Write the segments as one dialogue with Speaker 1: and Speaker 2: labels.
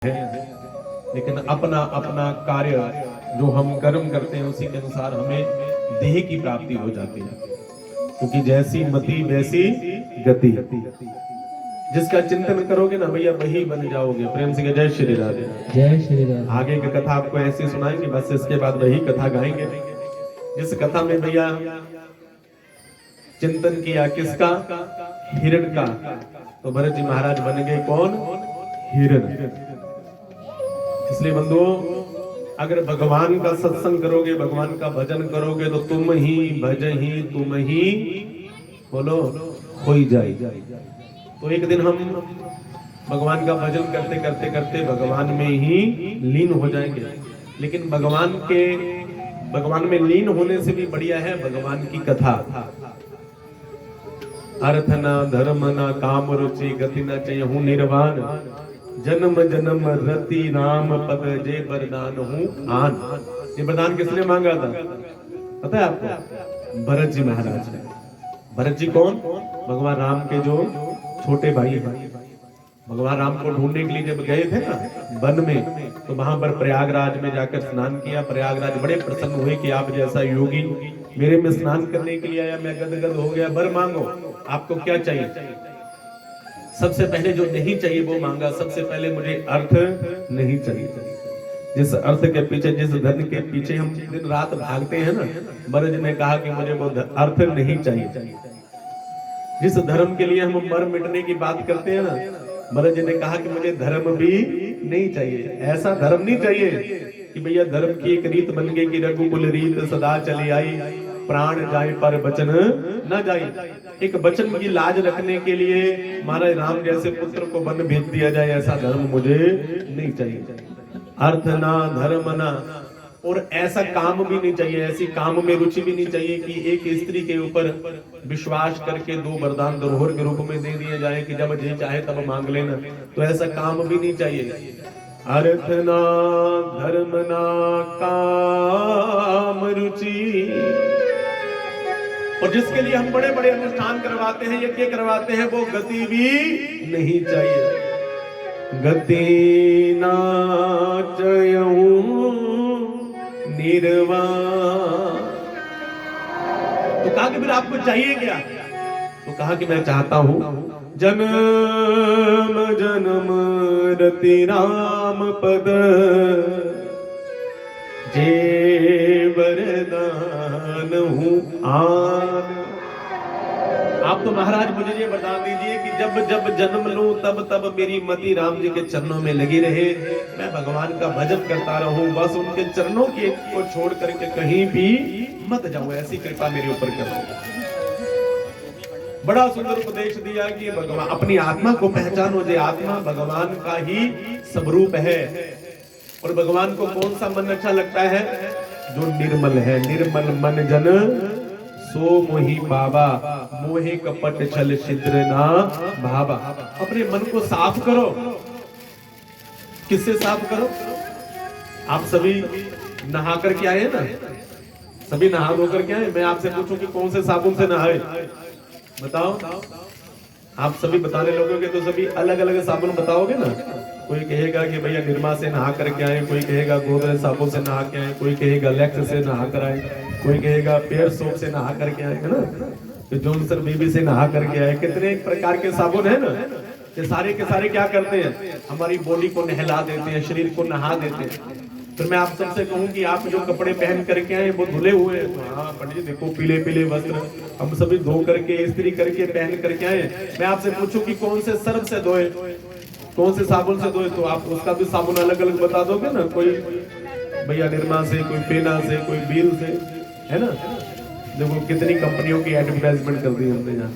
Speaker 1: है, लेकिन अपना अपना कार्य जो हम कर्म करते हैं उसी के अनुसार हमें देह की प्राप्ति हो जाती है। क्योंकि जैसी मति वैसी गति। जिसका चिंतन करोगे ना भैया वही बन जाओगे। प्रेम से जय श्री राधे।
Speaker 2: जय श्री राधे।
Speaker 1: आगे की कथा आपको ऐसी सुनाएंगे, बस इसके बाद वही कथा गाएंगे। जिस कथा में भैया चिंतन किया किसका? हिरण का। तो भरत जी महाराज बन गए कौन? हिरण। इसलिए बंधुओं, अगर भगवान का सत्संग करोगे, भगवान का भजन करोगे तो तुम ही भज ही तुम ही बोलो खोई जाए। तो एक दिन हम भगवान का भजन करते करते करते भगवान में ही लीन हो जाएंगे। लेकिन भगवान में लीन होने से भी बढ़िया है भगवान की कथा। अर्थ ना धर्म ना काम रुचि गति ना चाहिए हूँ निर्वाण। जन्म जन्म रति राम पद जे वरदान हूँ आन। ये वरदान किसने मांगा था पता है आपको? भरत जी महाराज ने। भरत जी कौन? भगवान राम के जो छोटे भाई हैं। भगवान राम को ढूंढने के लिए जब गए थे ना वन में, तो वहां पर प्रयागराज में जाकर स्नान किया। प्रयागराज बड़े प्रसन्न हुए कि आप जैसा योगी मेरे में स्नान करने के लिए आया, मैं गदगद हो गया। वर मांगो, आपको क्या चाहिए? सबसे पहले जो नहीं चाहिए वो मांगा। सबसे पहले मुझे अर्थ नहीं चाहिए। जिस अर्थ के पीछे, जिस धन के पीछे हम दिन रात भागते हैं ना, भरत ने कहा कि मुझे वो अर्थ नहीं चाहिए। जिस धर्म के लिए हम मर मिटने की बात करते हैं ना, भरत जी ने कहा कि मुझे धर्म भी नहीं चाहिए। ऐसा धर्म नहीं चाहिए कि भैया धर्म की एक रीत बन गई कि रघुकुल रीत सदा चली आई, प्राण जाए पर वचन न जाए। एक वचन की लाज रखने के लिए महाराज राम जैसे पुत्र को वन भेज दिया जाए, ऐसा धर्म मुझे नहीं चाहिए। अर्थ ना धर्म ना, और ऐसा काम भी नहीं चाहिए, ऐसी काम में रुचि भी नहीं चाहिए कि एक स्त्री के ऊपर विश्वास करके दो वरदान धरोहर के रूप में दे दिए जाए कि जब जी चाहे तब मांग लेना। तो ऐसा काम भी नहीं चाहिए। अर्थ ना धर्म ना काम रुचि। और जिसके लिए हम बड़े बड़े अनुष्ठान करवाते हैं, यज्ञ करवाते हैं, वो गति भी नहीं चाहिए। गति ना चयऊं निर्वाण। तो कहा कि फिर आपको चाहिए क्या? तो कहा कि मैं चाहता हूं जन्म जन्म रति राम पद जे वरदान हूँ आन। आप तो महाराज मुझे ये बता दीजिए कि जब जब जन्म लूं तब तब मेरी मति राम जी के चरणों में लगी रहे, मैं भगवान का भजन करता रहूं, बस उनके चरणों के को छोड़ करके कहीं भी मत जाऊं, ऐसी कृपा मेरे ऊपर करो। बड़ा सुंदर उपदेश दिया कि भगवान अपनी आत्मा को पहचानो। जो आत्मा भगवान का ही स्वरूप है। और भगवान को कौन सा मन अच्छा लगता है? जो निर्मल है। निर्मल मन जन सो मोहि बाबा, मोहे कपट छल छिद्र ना भावा। अपने मन को साफ करो। किससे साफ करो? आप सभी नहा करके आए ना? सभी नहा धो करके आए? मैं आपसे पूछूं कि कौन से साबुन से नहाए? बताओ। आप सभी बताने लोगों के तो सभी अलग अलग साबुन बताओगे ना। कोई कहेगा कि भैया निर्मा से नहा करके आए, कोई कहेगा गोदरेज साबुन से नहा के आए, कोई कहेगा लैक्स से नहा कर आए, कोई कहेगा पेयर सोप से नहा करके आए, है ना, तो जॉनसन बेबी से नहा करके आए। कितने प्रकार के साबुन है ना। ये सारे के सारे क्या करते हैं? हमारी बॉडी को नहला देते हैं, शरीर को नहा देते हैं। फिर मैं आप सबसे कहूं कि आप जो कपड़े पहन करके आए वो धुले हुए हैं। तो हाँ पंडित जी देखो पीले पीले वस्त्र हम सभी धो करके इस्त्री करके पहन करके आए। मैं आपसे पूछूं कि कौन से सर्फ से धोए, कौन से साबुन से धोए, तो आप उसका भी साबुन अलग अलग बता दोगे ना। कोई भैया निर्मा से, कोई पेना से, कोई बील से, है ना। देखो कितनी कंपनियों की एडवर्टाइजमेंट कर दी हमने यहाँ,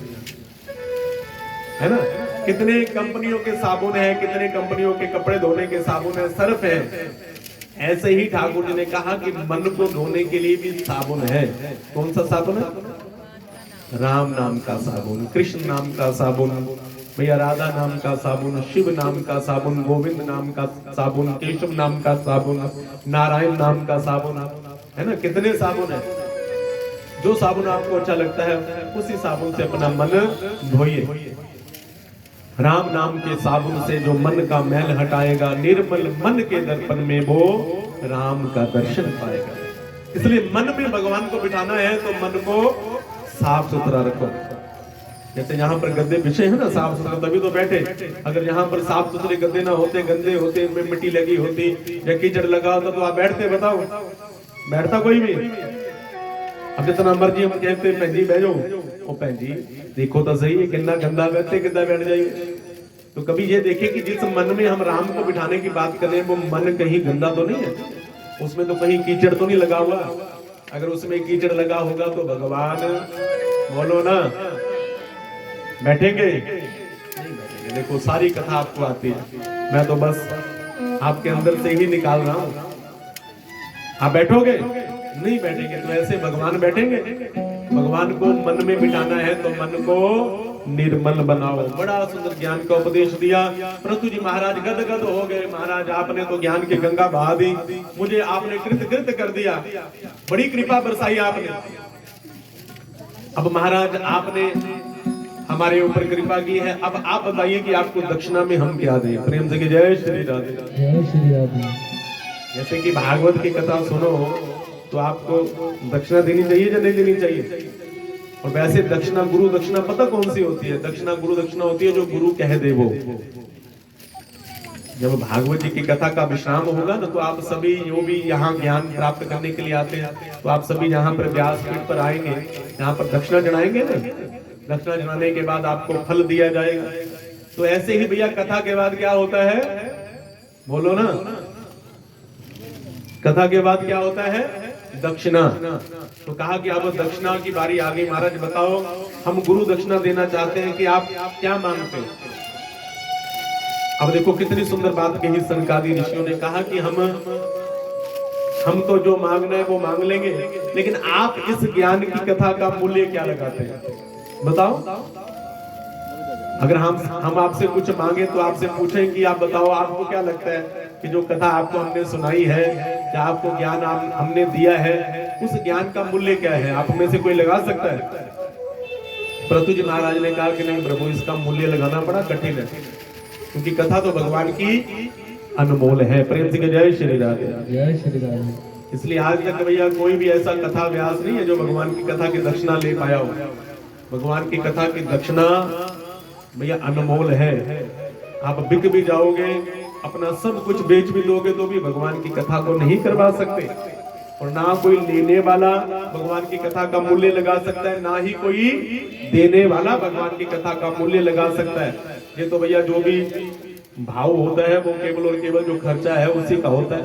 Speaker 1: है ना। कितने कंपनियों के साबुन है, कितने कंपनियों के कपड़े धोने के साबुन है, सर्फ है। ऐसे ही ठाकुर जी ने कहा कि मन को धोने के लिए भी साबुन है। कौन सा साबुन है? राम नाम का साबुन, कृष्ण नाम का साबुन, भैया राधा नाम का साबुन, शिव नाम का साबुन, गोविंद नाम का साबुन, केशव नाम का साबुन, नारायण नाम का साबुन, है ना। कितने साबुन है। जो साबुन आपको अच्छा लगता है उसी साबुन से अपना मन धोइए। राम नाम के साबुन से जो मन का मैल हटाएगा, निर्मल मन के दर्पण में वो राम का दर्शन पाएगा। इसलिए मन में भगवान को बिठाना है तो मन को साफ सुथरा रखो। जैसे यहाँ पर गद्दे बिछे हैं ना साफ सुथरा, तभी तो बैठे। अगर यहाँ पर साफ सुथरे गद्दे ना होते, गंदे होते, उनमें मिट्टी लगी होती या कीचड़ लगा होता तो आप बैठते? बताओ, बैठता कोई भी? अब जितना मर्जी हम कहते भैन जी बह जाओ, ओ भैन जी देखो तो सही है कितना गंदा बैठते, कितना बैठ जाइए। तो कभी ये देखे कि जिस मन में हम राम को बिठाने की बात करें वो मन कहीं गंदा तो नहीं है, उसमें तो कहीं कीचड़ तो नहीं लगा हुआ। अगर उसमें कीचड़ लगा होगा तो भगवान बोलो ना बैठेंगे? नहीं बैठेंगे। देखो सारी कथा आपको आती है, मैं तो बस आपके अंदर से ही निकाल रहा हूं। आप बैठोगे? नहीं बैठेंगे। तो ऐसे भगवान बैठेंगे? भगवान को मन में बिठाना है तो मन को निर्मल बनाओ। बड़ा सुंदर ज्ञान का उपदेश दिया। परंतु जी महाराज गदगद हो गए। महाराज आपने तो ज्ञान की गंगा बहा दी, मुझे आपने कृत कर दिया, बड़ी कृपा बरसाई आपने। अब महाराज आपने हमारे ऊपर कृपा की है, अब आप बताइए कि आपको दक्षिणा में हम क्या दें? प्रेम से जय श्री राधे।
Speaker 2: जय श्री राधे।
Speaker 1: जैसे कि भागवत की कथा सुनो तो आपको दक्षिणा देनी चाहिए या नहीं देनी चाहिए? और वैसे दक्षिणा, गुरु दक्षिणा पता कौन सी होती है? दक्षिणा गुरु दक्षिणा होती है जो गुरु कह दे वो। जब भागवत जी की कथा का विश्राम होगा ना तो आप सभी जो भी यहाँ ज्ञान प्राप्त करने के लिए आते हैं तो आप सभी यहाँ पर व्यासपीठ पर आएंगे, यहाँ पर दक्षिणा चढ़ाएंगे ना। दक्षिणा चढ़ाने के बाद आपको फल दिया जाएगा। तो ऐसे ही भैया कथा के बाद क्या होता है? बोलो ना, कथा के बाद क्या होता है? दक्षिणा। तो कहा कि अब दक्षिणा की बारी आ गई। महाराज बताओ, हम गुरु दक्षिणा देना चाहते हैं कि आप क्या मांगते हैं? अब देखो कितनी सुंदर बात कही सनकादि ऋषियों ने। कहा कि हम तो जो मांगना है वो मांग लेंगे, लेकिन आप इस ज्ञान की कथा का मूल्य क्या लगाते हैं? बताओ। अगर हम आपसे कुछ मांगे तो आपसे पूछें कि आप बताओ आपको क्या लगता है कि जो कथा आपको हमने सुनाई है या आपको ज्ञान हमने दिया है, उस ज्ञान का मूल्य क्या है? आप में से कोई लगा सकता है? परंतु जी महाराज ने कहा कि नहीं प्रभु, इसका मूल्य लगाना बड़ा कठिन है, क्योंकि कथा तो भगवान की अनमोल है। प्रेम से जय श्री राधे।
Speaker 2: जय श्री राधे।
Speaker 1: इसलिए आज तक भैया कोई भी ऐसा कथा व्यास नहीं है जो भगवान की कथा की दक्षिणा ले पाया हो। भगवान की कथा की दक्षिणा भैया अनमोल है। आप बिक भी जाओगे, अपना सब कुछ बेच भी दोगे तो भी भगवान की कथा को नहीं करवा सकते। और ना कोई लेने वाला भगवान की कथा का मूल्य लगा सकता है, ना ही कोई देने वाला भगवान की कथा का मूल्य लगा सकता है। ये तो भैया जो भी भाव होता है वो केवल और केवल जो खर्चा है उसी का होता है।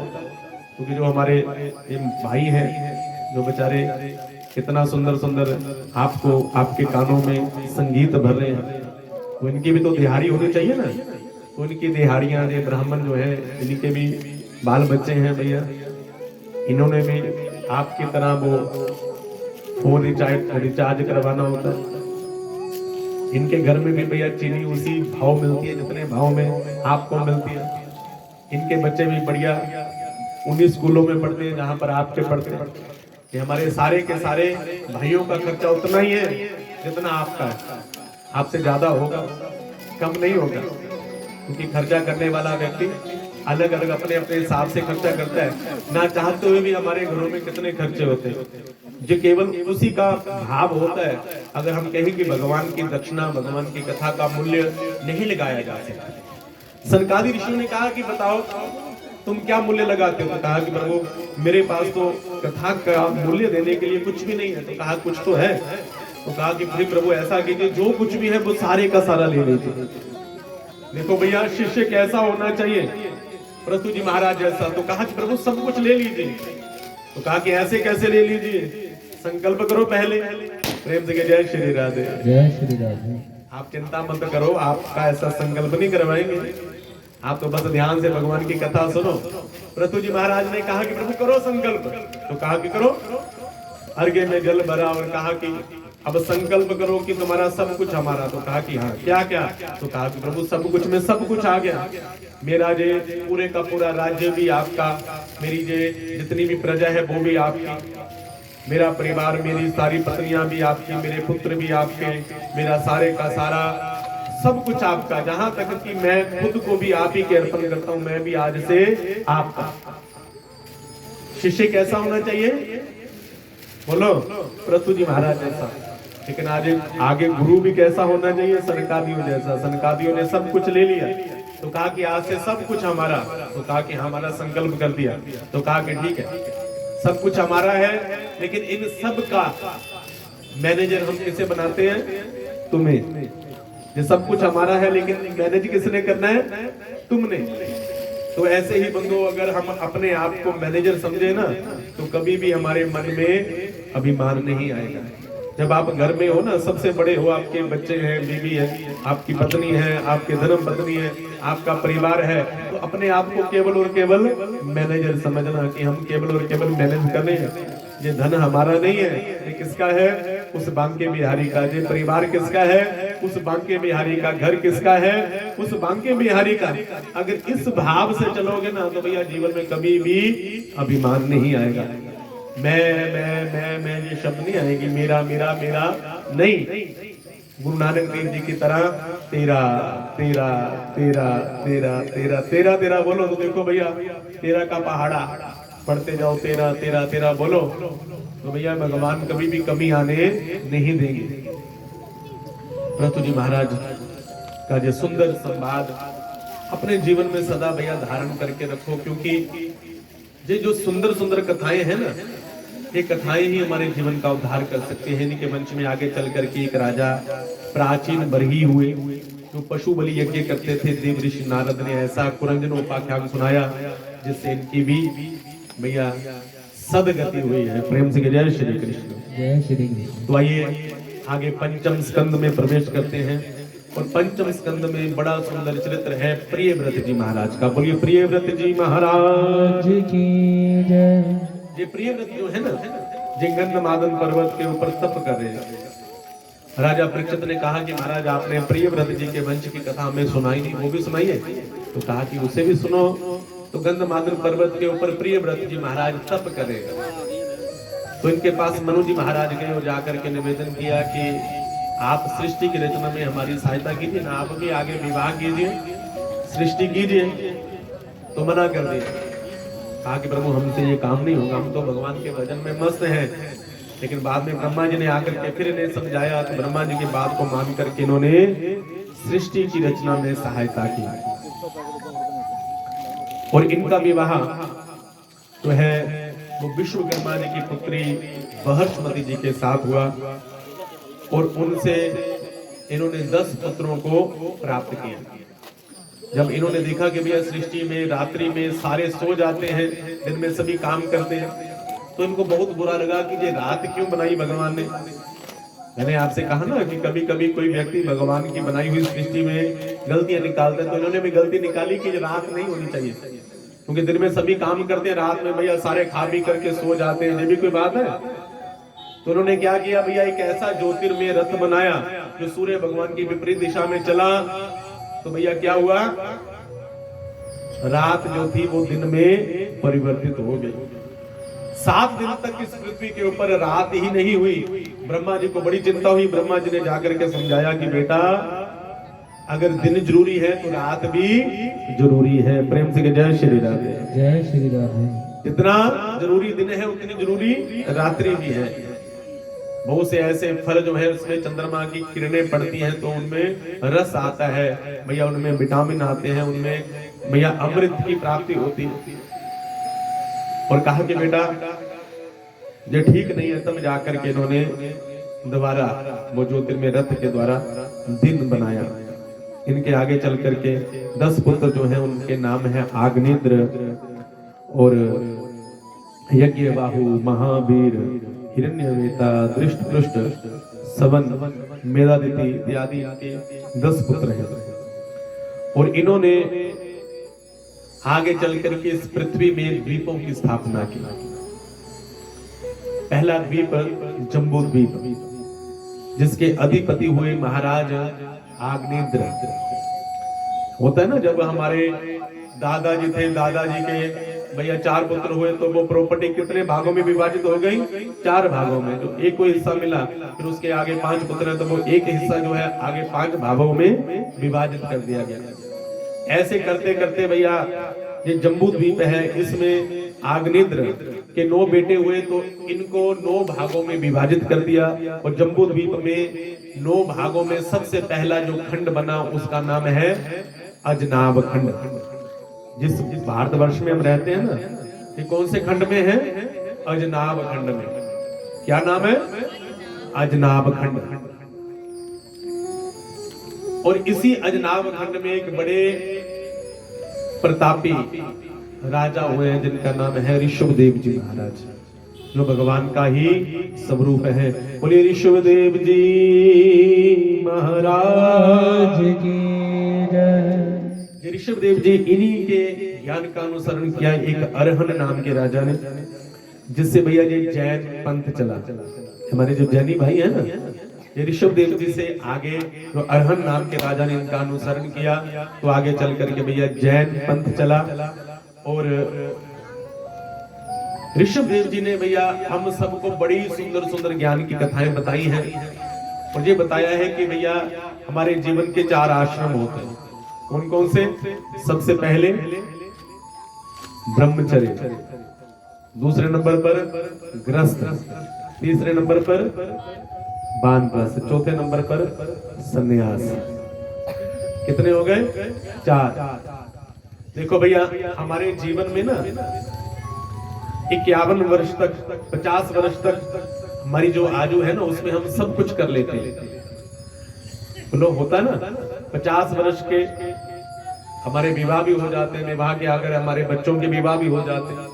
Speaker 1: क्योंकि जो हमारे ये भाई हैं जो बेचारे कितना सुंदर सुंदर आपको आपके कानों में संगीत भर रहे हैं, तो इनकी भी तो दिहाड़ी होनी चाहिए ना। तो इनकी दिहाड़ियां, ये ब्राह्मण जो है इनके भी बाल बच्चे हैं भैया, इन्होंने भी आपकी तरह वो फोन रिचार्ज करवाना होता है। इनके घर में भी भैया चीनी उसी भाव मिलती है जितने भाव में आपको मिलती है। इनके बच्चे भी बढ़िया उन्हीं स्कूलों में पढ़ते हैं जहाँ पर आपके पढ़ते हैं। ये हमारे सारे के सारे भाइयों का खर्चा उतना ही है जितना आपका है। आपसे ज्यादा होगा, कम नहीं होगा, क्योंकि खर्चा करने वाला व्यक्ति अलग अलग अपने अपने हिसाब से खर्चा करता है। ना चाहते हुए भी हमारे घरों में कितने खर्चे होते हैं जो केवल उसी का भाव होता है। अगर हम कहें कि भगवान की दक्षिणा, भगवान की कथा का मूल्य नहीं लगाया जा सकता। सनकादि ऋषियों ने कहा कि बताओ तुम क्या मूल्य लगाते हो? तो कहा कि प्रभु मेरे पास तो कथा का मूल्य देने के लिए कुछ भी नहीं है। तो कहा कुछ तो है। तो कहा कि प्रभु ऐसा कीजिए जो कुछ भी है वो सारे का सारा ले लीजिए। देखो भैया शिष्य कैसा होना चाहिए, परंतु जी महाराज जैसा। तो कहा कि प्रभु सब कुछ ले लीजिए। तो कहा कि ऐसे कैसे ले लीजिए? संकल्प करो पहले। प्रेम से जय श्री राधे।
Speaker 2: जय श्री राधे।
Speaker 1: आप चिंता मत करो, आपका ऐसा संकल्प नहीं करवाएंगे। आप तो बस ध्यान से भगवान की कथा सुनो। परंतु जी महाराज ने कहा कि प्रभु करो संकल्प। तो कहा कि करो। अर्घ्य में जल भरा और कहा कि अब संकल्प करो कि तुम्हारा सब कुछ हमारा। तो कहा कि हाँ क्या क्या? तो कहा कि प्रभु सब कुछ में सब कुछ आ गया। मेरा जे पूरे का पूरा राज्य भी आपका, मेरी जे जितनी भी प्रजा है वो भी आपकी, मेरा परिवार, मेरी सारी पत्नियां भी आपकी, मेरे पुत्र भी आपके, मेरा सारे का सारा सब कुछ आपका, जहां तक कि मैं खुद को भी आप ही के अर्पण करता हूं, मैं भी आज से आपका। शिष्य कैसा होना चाहिए? बोलो, पृथु जी महाराज जैसा। लेकिन आज आगे गुरु भी कैसा होना चाहिए? सनकादियों जैसा। सनकादियों ने सब कुछ ले लिया, तो कहा कि आज से सब कुछ हमारा। तो कहा कि हमारा संकल्प कर दिया, तो कहा कि ठीक है सब कुछ हमारा है, लेकिन इन सब का मैनेजर हम किसे बनाते हैं? तुम्हें। ये सब कुछ हमारा है, लेकिन मैनेज किसने करना है? तुमने। तो ऐसे ही बंधु, अगर हम अपने आप को मैनेजर समझे ना, तो कभी भी हमारे मन में अभिमान नहीं आएगा। जब आप घर में हो ना, सबसे बड़े हो, आपके बच्चे हैं, बीवी है, आपकी पत्नी है, आपके धर्म पत्नी है, आपका परिवार है, तो अपने आप को केवल और केवल मैनेजर समझना कि हम केवल और केवल मैनेज कर रहे हैं। ये धन हमारा नहीं है, ये किसका है? उस बांके बिहारी का। ये परिवार किसका है? उस बांके बिहारी का। घर किसका है? उस बांके बिहारी का। अगर इस भाव से चलोगे ना, तो भैया जीवन में कभी भी अभिमान नहीं आएगा। मैं ये शब्द नहीं आएगी, मेरा मेरा मेरा नहीं। गुरु नानक देव जी की तरह तेरा तेरा तेरा तेरा तेरा तेरा तेरा बोलो, तो देखो भैया तेरा का पहाड़ा पढ़ते जाओ, तेरा तेरा तेरा बोलो, तो भैया भगवान कभी भी कमी आने नहीं देंगे। पृथु जी महाराज का जो सुंदर संवाद अपने जीवन में सदा भैया धारण करके रखो, क्योंकि ये जो सुंदर सुंदर कथाएं हैं ना, ये कथाएं ही हमारे जीवन का उद्धार कर सकते हैं। इनके मंच में आगे चल करके एक राजा प्राचीन बरही हुए, जो पशु बलि यज्ञ करते थे, देव ऋषि नारद ने ऐसा कुरंजन उपाख्यान सुनाया जिससे इनकी भी भैया सदगति हुई है। प्रेम से जय श्री कृष्ण।
Speaker 2: जय श्री कृष्ण।
Speaker 1: तो आइए आगे पंचम स्कंद में प्रवेश करते हैं, और पंचम स्कंद में बड़ा सुंदर चरित्र है प्रियव्रत जी महाराज का। बोलिए प्रियव्रत जी महाराज
Speaker 2: की जय।
Speaker 1: ये प्रियव्रत जो है ना, गंधमादन पर्वत के ऊपर तप कर रहे हैं। राजा परीक्षित ने कहा कि महाराज आपने प्रियव्रत जी के वंश की कथा हमें सुनाई नहीं, वो भी सुनाइए। तो कहा कि उसे भी सुनो। तो गंधमादन पर्वत के ऊपर प्रियव्रत जी महाराज तप कर रहे हैं। तो इनके पास मनु जी महाराज गए और जाकर के निवेदन किया कि आप सृष्टि की रचना में हमारी सहायता कीजिए ना, आप भी आगे विवाह कीजिए, सृष्टि कीजिए। तो मना कर दिया। कहा कि प्रभु हमसे ये काम नहीं होगा, हम तो भगवान के भजन में मस्त हैं। लेकिन बाद में ब्रह्मा जी ने आकर के फिर इन्हें समझाया, तो ब्रह्मा जी की बात को मान करके इन्होंने सृष्टि की रचना में सहायता की, और इनका विवाह जो है वो विश्वकर्मा जी की पुत्री बहर्षमती जी के साथ हुआ, और उनसे इन्होंने 10 पुत्रों को प्राप्त किया। जब इन्होंने देखा कि भैया सृष्टि में रात्रि में सारे सो जाते हैं, दिन में सभी काम करते हैं, तो इनको बहुत बुरा लगा कि ये रात क्यों बनाई भगवान ने। मैंने आपसे कहा ना कि कभी कभी कोई व्यक्ति भगवान की बनाई हुई सृष्टि में गलतियां निकालते हैं, तो इन्होंने भी गलती निकाली कि रात नहीं होनी चाहिए, क्योंकि दिन में सभी काम करते हैं, रात में भैया सारे खा पी करके सो जाते हैं, ये भी कोई बात है। तो उन्होंने क्या किया भैया, एक ऐसा ज्योतिर्मय रथ बनाया जो सूर्य भगवान की विपरीत दिशा में चला। तो भैया क्या हुआ, रात जो थी वो दिन में परिवर्तित हो गई। 7 दिन तक इस पृथ्वी के ऊपर रात ही नहीं हुई। ब्रह्मा जी को बड़ी चिंता हुई। ब्रह्मा जी ने जाकर के समझाया कि बेटा अगर दिन जरूरी है तो रात भी जरूरी है। प्रेम से जय श्री राधे।
Speaker 2: जय श्री राधे।
Speaker 1: जितना जरूरी दिन है उतनी जरूरी रात्रि भी है। बहुत से ऐसे फल जो है उसमें चंद्रमा की किरणें पड़ती हैं तो उनमें रस आता है भैया, उनमें विटामिन आते हैं, उनमें भैया अमृत की प्राप्ति होती है। और कहा कि बेटा ये ठीक नहीं है, तब जाकर के इन्होंने दोबारा वो ज्योतिर्मय रथ के द्वारा दिन बनाया। इनके आगे चल करके 10 पुत्र जो हैं उनके नाम है आग्नेत्र और यज्ञबाहु, महावीर, हिरण्यवेता, दृष्टपृष्ट, सवन, मेधादिति इत्यादि इनके 10 पुत्र हैं। और इन्होंने आगे चल करके इस पृथ्वी में द्वीपों की स्थापना की। पहला द्वीप जम्बू द्वीप, जिसके अधिपति हुए महाराज आग्नेत्र। होता है ना, जब हमारे दादाजी थे, दादाजी के भैया 4 पुत्र हुए तो वो प्रॉपर्टी कितने भागों में विभाजित हो गई? 4 भागों में। जो एक को हिस्सा मिला, फिर उसके आगे 5 पुत्र है तो वो एक हिस्सा जो है आगे 5 भागों में विभाजित कर दिया गया। ऐसे करते करते भैया ये जम्बू द्वीप है, इसमें आग्नेत्र के 9 बेटे हुए तो इनको 9 भागों में विभाजित कर दिया। और जम्बू द्वीप में 9 भागों में सबसे पहला जो खंड बना उसका नाम है अजनाब खंड। जिस भारतवर्ष में हम रहते हैं ना, ये कौन से खंड में है? अजनाब खंड में। क्या नाम है? अजनाब खंड। और इसी अजनाब खंड में एक बड़े प्रतापी राजा हुए हैं जिनका नाम है ऋषभदेव जी महाराज, जो भगवान का ही स्वरूप है। बोलिए ऋषभदेव जी महाराज की जय। ऋषभदेव जी इन्हीं के ज्ञान का अनुसरण किया एक अरहन नाम के राजा ने, जिससे भैया ये जैन पंथ चला। हमारे जो जैनी भाई है ना, ये ऋषभदेव जी से आगे जो अरहन नाम के राजा ने इनका अनुसरण किया तो आगे चल करके भैया जैन पंथ चला। और ऋषभदेव जी ने भैया हम सबको बड़ी सुंदर सुंदर ज्ञान की कथाएं बताई हैं। और ये बताया है कि भैया हमारे जीवन के 4 आश्रम होते हैं। कौन कौन से? सबसे पहले ब्रह्मचर्य, दूसरे नंबर पर गृहस्थ, तीसरे नंबर पर वानप्रस्थ, चौथे नंबर पर सन्यास। कितने हो गए? 4। देखो भैया हमारे जीवन में ना 51 वर्ष तक, 50 वर्ष तक हमारी जो आयु है ना, उसमें हम सब कुछ कर लेते हैं। लोग होता है ना 50 वर्ष के हमारे विवाह भी हो जाते हैं, विवाह के आगे हमारे बच्चों के विवाह भी हो जाते हैं,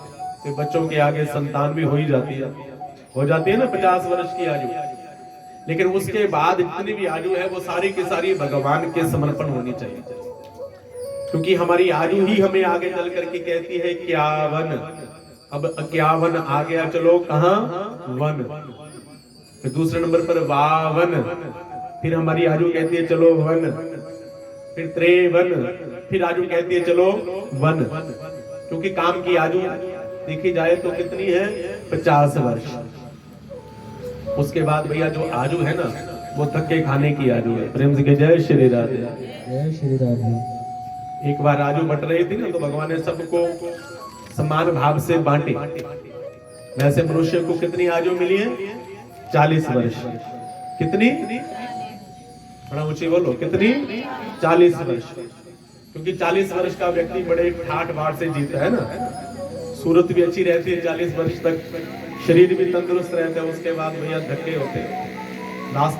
Speaker 1: तो बच्चों के आगे संतान भी हो ही जाती है, हो जाती है ना 50 वर्ष की आयु। लेकिन उसके बाद जितनी भी आयु है वो सारी की सारी भगवान के समर्पण होनी चाहिए, क्योंकि हमारी आयु ही हमें आगे चल करके कहती है 51। अब 51 आ गया, चलो कहाँ? वन। फिर दूसरे नंबर पर 52, फिर हमारी आयु कहती है चलो 1, फिर 53, फिर आयु कहती है चलो 1। क्योंकि काम की आयु देखी जाए तो कितनी है? 50 वर्ष। उसके बाद भैया जो आयु है ना, वो धक्के खाने की आयु है। प्रेम से जय श्री राधे।
Speaker 2: जय श्री राधे।
Speaker 1: एक बार आयु बट रही थी ना, तो भगवान ने सबको समान भाव से बांटे। वैसे मनुष्य को कितनी आयु मिली है? 40 वर्ष। कितनी? बड़ा ऊंची बोलो, कितनी? 40 वर्ष। क्योंकि 40 वर्ष का व्यक्ति बड़े ठाठ बाट से जीता है ना, सूरत भी अच्छी रहती है 40 वर्ष तक, शरीर भी तंदुरुस्त रहता है। उसके बाद भैया धक्के होते हैं,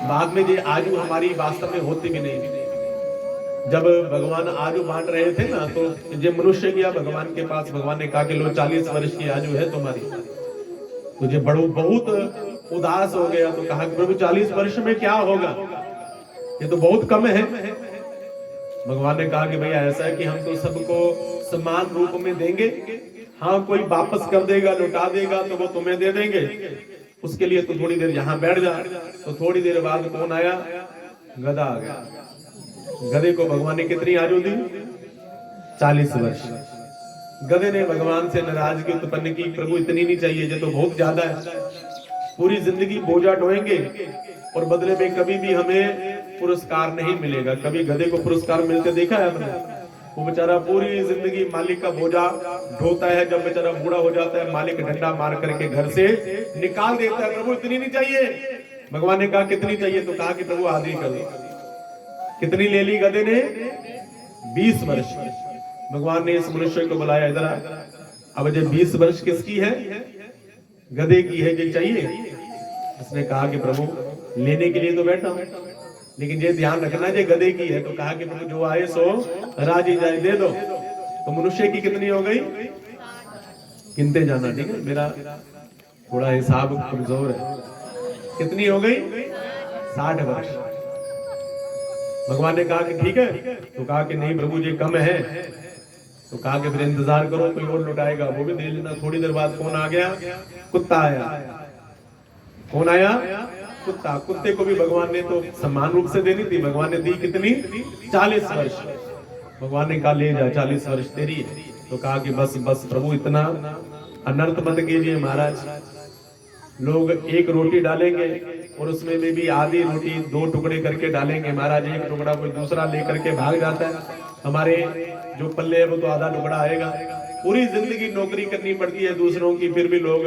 Speaker 1: बाद में ये आयु हमारी वास्तव में होती भी नहीं। जब भगवान आयु बांट रहे थे ना, तो ये मनुष्य गया भगवान के पास, भगवान ने कहा कि लो 40 वर्ष की आयु है तुम्हारी। तो ये बहुत उदास हो गया, तो कहा कि प्रभु 40 वर्ष में क्या होगा, ये तो बहुत कम है। भगवान ने कहा कि भैया ऐसा है कि हम तो सबको समान रूप में देंगे, हाँ कोई वापस कर देगा, लौटा देगा तो वो तुम्हें दे देंगे, उसके लिए तो थोड़ी देर यहाँ बैठ जा। तो थोड़ी देर बाद कौन आया? गधा आ गया। गधे को भगवान ने कितनी आयु दी? 40 वर्ष। गधे ने भगवान से नाराजगी उत्पन्न की, प्रभु इतनी नहीं चाहिए, ये तो बहुत ज्यादा है, पूरी जिंदगी बोझा ढोएंगे और बदले में कभी भी हमें पुरस्कार नहीं मिलेगा। कभी गधे को पुरस्कार मिलते देखा है आपने? वो बेचारा पूरी जिंदगी मालिक का बोझा ढोता है, जब बेचारा बूढ़ा हो जाता है मालिक डंडा मार करके घर से निकाल देता है। प्रभु इतनी नहीं चाहिए। भगवान ने कहा कितनी चाहिए? तो कहा कि प्रभु आधी कर दो। कितनी ले ली गधे ने? 20 वर्ष। भगवान ने इस मनुष्य को बुलाया, इधर आ। अब ये 20 वर्ष किसकी है? गधे की है, ये चाहिए? उसने कहा कि प्रभु लेने के लिए तो बैठा हूं, लेकिन ये ध्यान रखना ये गधे की है। तो कहा कि प्रभु जो आए सो राजी जाए, दे दो। तो मनुष्य की कितनी हो गई? गिनते जाना, ठीक है? मेरा थोड़ा हिसाब कमजोर है। कितनी हो गई? 60 वर्ष। भगवान ने कहा कि ठीक है। तो कहा कि नहीं प्रभु जी कम है। तो कहा कि फिर इंतजार करो, कोई और लौटाएगा, वो भी दे लेना। थोड़ी देर बाद कौन आ गया? कुत्ता आया। कौन आया? कुत्ता। कुत्ते को भी भगवान ने तो समान रूप से देनी थी, भगवान ने दी कितनी? 40 वर्ष। भगवान ने कहा ले जा, 40 वर्ष तेरी है। तो कहा कि बस बस प्रभु इतना अनर्थ मत कीजिए महाराज। लोग एक रोटी डालेंगे और उसमें भी आधी रोटी 2 टुकड़े करके डालेंगे महाराज, एक टुकड़ा कोई दूसरा लेकर के भाग जाता है, हमारे जो पल्ले है वो तो आधा टुकड़ा आएगा। पूरी जिंदगी नौकरी करनी पड़ती है दूसरों की, फिर भी लोग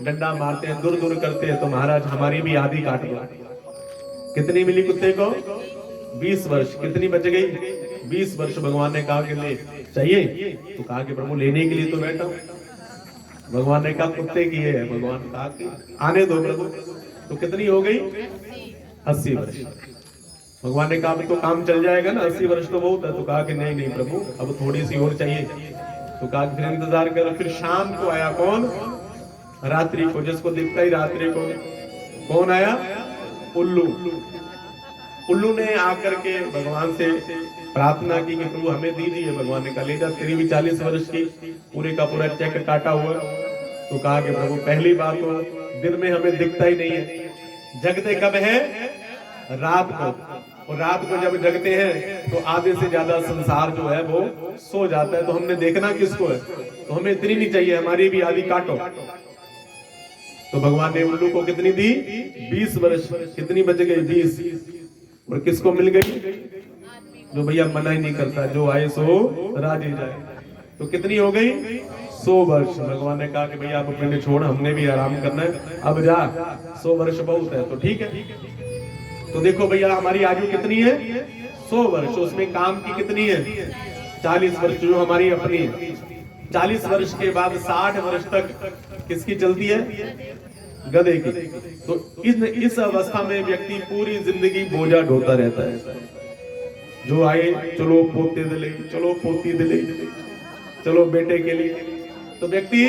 Speaker 1: डंडा मारते हैं, दूर दूर करते हैं, तो महाराज हमारी भी आधी काट दो। कितनी मिली कुत्ते को? 20 वर्ष। कितनी बच गई? 20 वर्ष। भगवान ने कहा कि ले चाहिए, तो कहा कि प्रभु लेने के लिए तो बैठा हूं। भगवान ने कहा कुत्ते की है, भगवान ने कहा कि आने दो प्रभु। तो कितनी हो गई? 80 वर्ष। भगवान ने कहा तो काम चल जाएगा ना, 80 वर्ष तो बहुत है। तो कहा कि नहीं नहीं प्रभु अब थोड़ी सी और चाहिए। तो कहा फिर इंतजार करो। फिर शाम को आया कौन? रात्रि को, जिसको दिखता ही रात्रि को। कौन आया? उल्लू। उल्लू ने आकर के भगवान से प्रार्थना की कि प्रभु हमें दीजिए। भगवान ने कहा ले जा, तेरी भी 40 वर्ष की पूरे का पूरा चेक काटा हुआ। तो कहा कि प्रभु पहली बात तो दिन में हमें दिखता ही नहीं है, जगते कब है? रात को। और रात को जब जगते हैं तो आधे से ज्यादा संसार जो है वो सो जाता है, तो हमने देखना किसको है? तो हमें इतनी नहीं चाहिए, हमारी भी आधी काटो। तो भगवान ने उल्लू को कितनी दी? 20 वर्ष। कितनी बच गई? 20। और किसको मिल गई? जो भैया मना ही नहीं करता, जो आए सो राजी जाए। तो कितनी हो गई? 100 वर्ष। भगवान ने कहा कि भैया आप अपने छोड़, हमने भी आराम करना है, अब जा। 100 वर्ष बहुत है, तो ठीक है। तो देखो भैया हमारी आयु कितनी है? 100 वर्ष। उसमें काम की कितनी है? 40 वर्ष जो हमारी अपनी है। 40 वर्ष के बाद 60 वर्ष तक किसकी चलती है? गधे की। तो इस अवस्था में व्यक्ति पूरी जिंदगी बोझा ढोता रहता है। जो आए चलो पोते दिले, चलो पोती दिले, चलो बेटे के लिए। तो व्यक्ति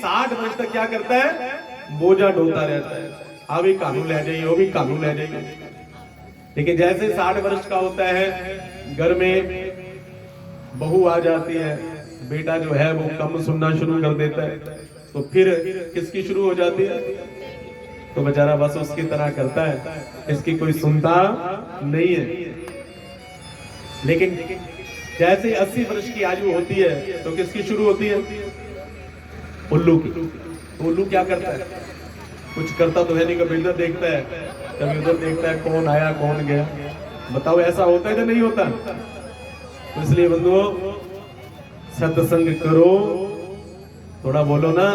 Speaker 1: 60 वर्ष तक क्या करता है? बोझा ढोता रहता है। अभी कानून ले जाइए, वो भी कानून ले जाइए। लेकिन जैसे 60 वर्ष का होता है, घर में बहू आ जाती है, बेटा जो है वो कम सुनना शुरू कर देता है, तो फिर किसकी शुरू हो जाती है? तो बेचारा बस उसकी तरह करता है, इसकी कोई सुनता नहीं है। लेकिन जैसे 80 वर्ष की आयु होती है तो किसकी शुरू होती है? उल्लू की। तो उल्लू क्या करता है? कुछ करता तो है नहीं, कभी इधर देखता है, कभी उधर देखता है, कौन आया कौन गया। बताओ ऐसा होता है या नहीं होता? तो इसलिए बंधुओं सत्संग करो, थोड़ा बोलो ना,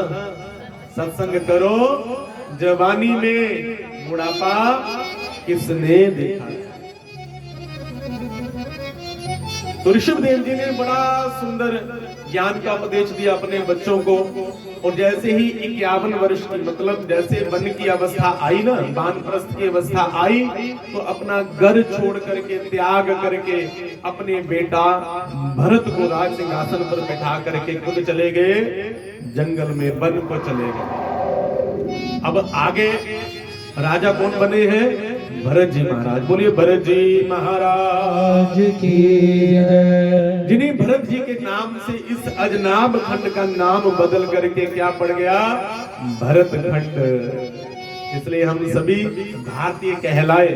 Speaker 1: सत्संग करो। जवानी में बुढ़ापा किसने देखा? तो ऋषभदेव जी ने बड़ा सुंदर ज्ञान का उपदेश दिया अपने बच्चों को। और जैसे ही 51 वर्ष की, मतलब जैसे वन की अवस्था आई ना, वानप्रस्थ की अवस्था आई, तो अपना घर छोड़ करके, त्याग करके अपने बेटा भरत को राज सिंहासन पर बैठा करके खुद चले गए जंगल में, वन को चले गए। अब आगे राजा कौन बने हैं? भरत जी महाराज। बोलिए भरत जी महाराज
Speaker 2: की जय।
Speaker 1: जिन्हें भरत जी के नाम से इस अजनाब खंड का नाम बदल करके क्या पड़ गया? भरत खंड। इसलिए हम सभी भारतीय कहलाए,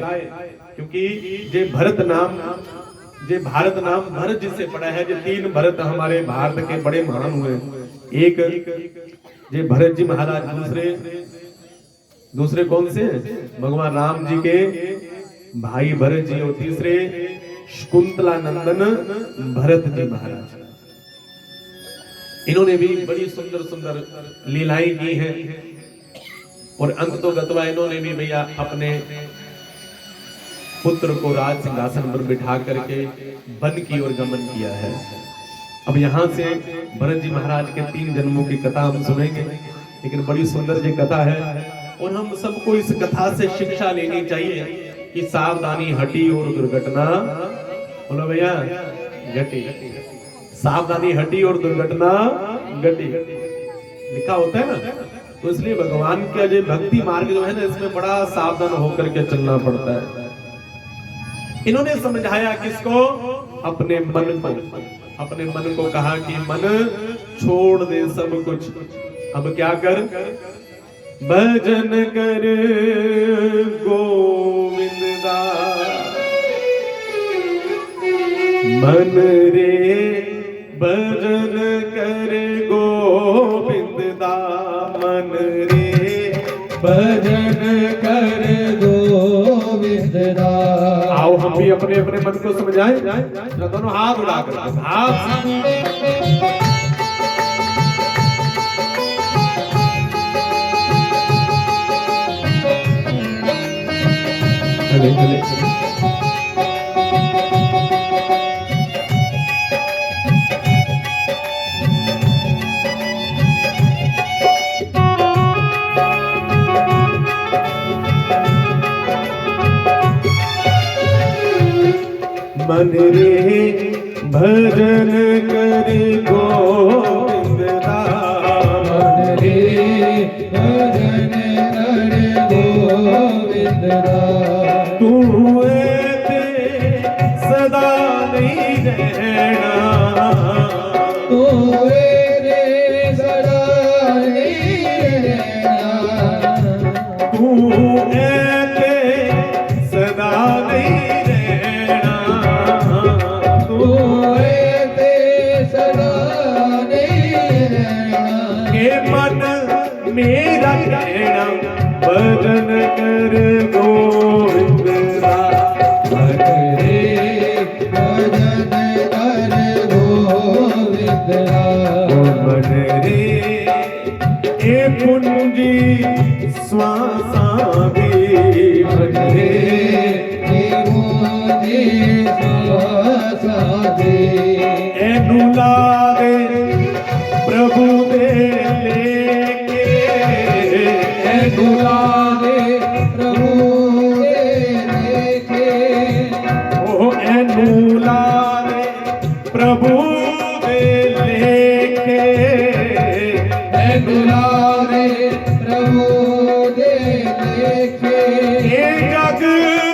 Speaker 1: क्योंकि जे भरत नाम, जे भारत नाम भरत जी से पड़ा है। जो 3 भरत हमारे भारत के बड़े महान हुए, एक जे भरत जी महाराज, दूसरे कौन से? भगवान राम जी के भाई भरत जी, और तीसरे शकुंतला नंदन भरत जी महाराज। इन्होंने भी बड़ी सुंदर सुंदर लीलाएं की हैं। और अंत तो गतवा इन्होंने भी भैया अपने पुत्र को राज सिंहासन पर बिठा करके वन की ओर गमन किया है। अब यहाँ से भरत जी महाराज के 3 जन्मों की कथा हम सुनेंगे, लेकिन बड़ी सुंदर जी कथा है। और हम सबको इस कथा से शिक्षा लेनी चाहिए कि सावधानी हटी और दुर्घटना, बोलो भैया, घटी। सावधानी हटी और दुर्घटना घटी, लिखा होता है ना। तो इसलिए भगवान का जो भक्ति मार्ग जो है ना, इसमें बड़ा सावधान होकर के चलना पड़ता है। इन्होंने समझाया किसको? अपने मन को। अपने मन को कहा कि मन छोड़ दे सब कुछ, अब क्या कर? भजन कर गोविंद दास, मन रे भजन कर गोविंद दामन रे,
Speaker 2: भजन कर गोविंद दामन।
Speaker 1: आओ हम भी अपने अपने मन को समझाएं, दोनों हाथ उड़ाकर हाथ चले चले मन रे भजन कर गोविंद दामन
Speaker 2: रे, भजन कर गोविंद दामन।
Speaker 1: तू ऐसे सदा नहीं रहना,
Speaker 2: तू रे सदा नहीं रहना,
Speaker 1: तू ऐसे सदा नहीं रहना,
Speaker 2: तू सदा नहीं रहना।
Speaker 1: के मन मेरा कहना भजन कर गोविंद दामन
Speaker 2: रे, भजन कर गोविंद दामन।
Speaker 1: मन रे ए पुंजी श्वासा भी मन रे, एनु लागे प्रभु दे लेके, एनु लागे ओ एनु लागे प्रभु दे लेके, ए जग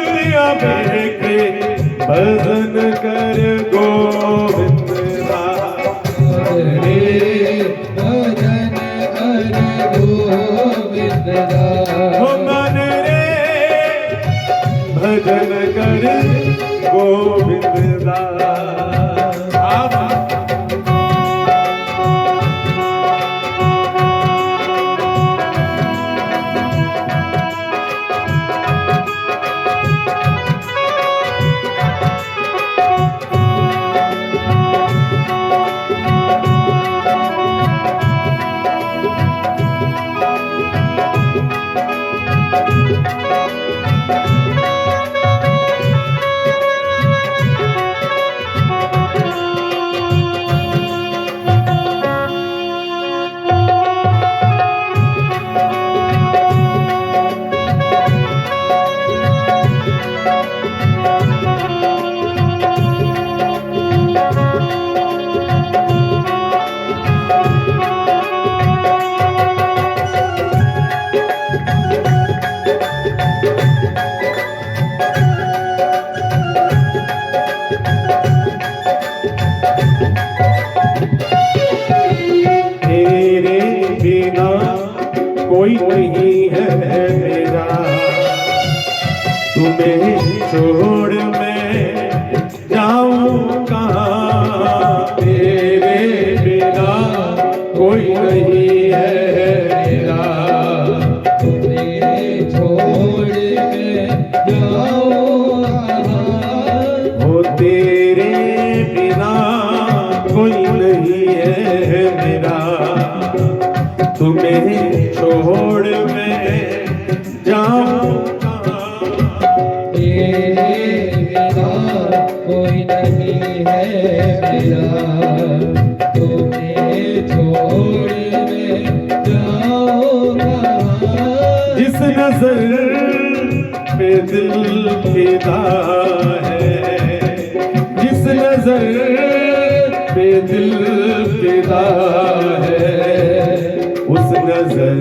Speaker 1: पिया बेके भजन कर गोविंद दामन रे,
Speaker 2: भजन कर गोविंद दामन।
Speaker 1: ओ मन रे भजन कर गोविंद दामन। आप कोई नहीं है मेरा, तुम्हें छोड़ मैं जाऊं कहाँ, तेरे बिना कोई नहीं है मेरा,
Speaker 2: तुम्हें छोड़ के जाऊं कहाँ।
Speaker 1: ओ तेरे बिना कोई नहीं है मेरा, तुम्हें छोड़ मैं जाऊं कहाँ,
Speaker 2: तेरे बिना कोई नहीं है मेरा, तुम्हें छोड़ मैं जाऊं कहाँ।
Speaker 1: जिस नजर पे दिल फिदा है, जिस नजर पे दिल फिदा है, उस नजर